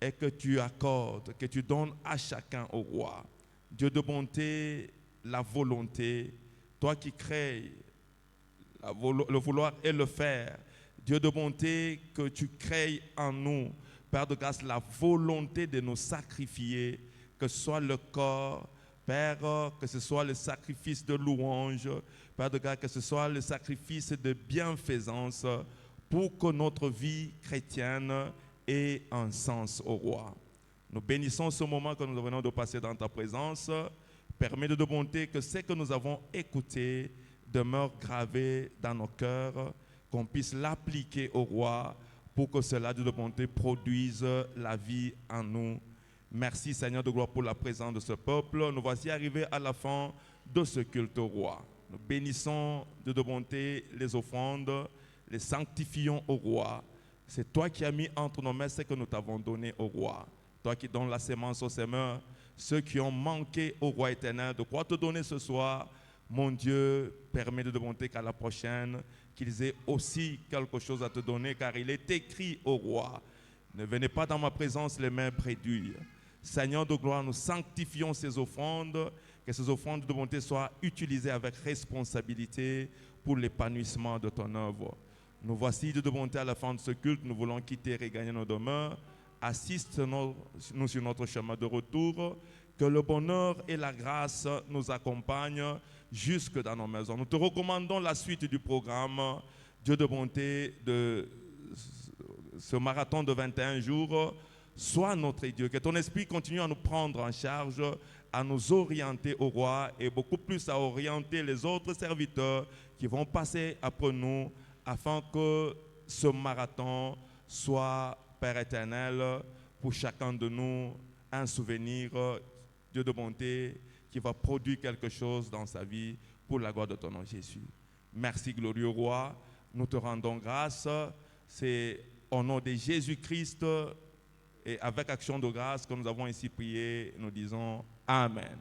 est que tu accordes, que tu donnes à chacun au roi, Dieu de bonté, la volonté, toi qui crées le vouloir et le faire, Dieu de bonté, que tu crées en nous, Père de grâce, la volonté de nous sacrifier, que ce soit le corps, Père, que ce soit le sacrifice de louange, Père de grâce, que ce soit le sacrifice de bienfaisance, pour que notre vie chrétienne ait un sens au roi. Nous bénissons ce moment que nous venons de passer dans ta présence. Permets de bonté que ce que nous avons écouté demeure gravé dans nos cœurs, qu'on puisse l'appliquer au roi pour que cela de bonté produise la vie en nous. Merci Seigneur de gloire pour la présence de ce peuple. Nous voici arrivés à la fin de ce culte au roi. Nous bénissons de bonté les offrandes, les sanctifions au roi. C'est toi qui as mis entre nos mains ce que nous t'avons donné au roi. Toi qui donnes la sémence aux semeurs, ceux qui ont manqué au roi éternel, de quoi te donner ce soir, mon Dieu, permet de bonté qu'à la prochaine, qu'ils aient aussi quelque chose à te donner, car il est écrit au roi, ne venez pas dans ma présence les mains préduires. Seigneur de gloire, nous sanctifions ces offrandes, que ces offrandes de bonté soient utilisées avec responsabilité pour l'épanouissement de ton œuvre. Nous voici de bonté à la fin de ce culte, nous voulons quitter et regagner nos demeures. Assiste-nous sur notre chemin de retour, que le bonheur et la grâce nous accompagnent jusque dans nos maisons. Nous te recommandons la suite du programme, Dieu de bonté, de ce marathon de 21 jours. Sois notre Dieu, que ton esprit continue à nous prendre en charge, à nous orienter au roi et beaucoup plus à orienter les autres serviteurs qui vont passer après nous afin que ce marathon soit Père éternel, pour chacun de nous, un souvenir, Dieu de bonté, qui va produire quelque chose dans sa vie pour la gloire de ton nom, Jésus. Merci, glorieux roi. Nous te rendons grâce. C'est au nom de Jésus-Christ et avec action de grâce que nous avons ici prié. Nous disons Amen.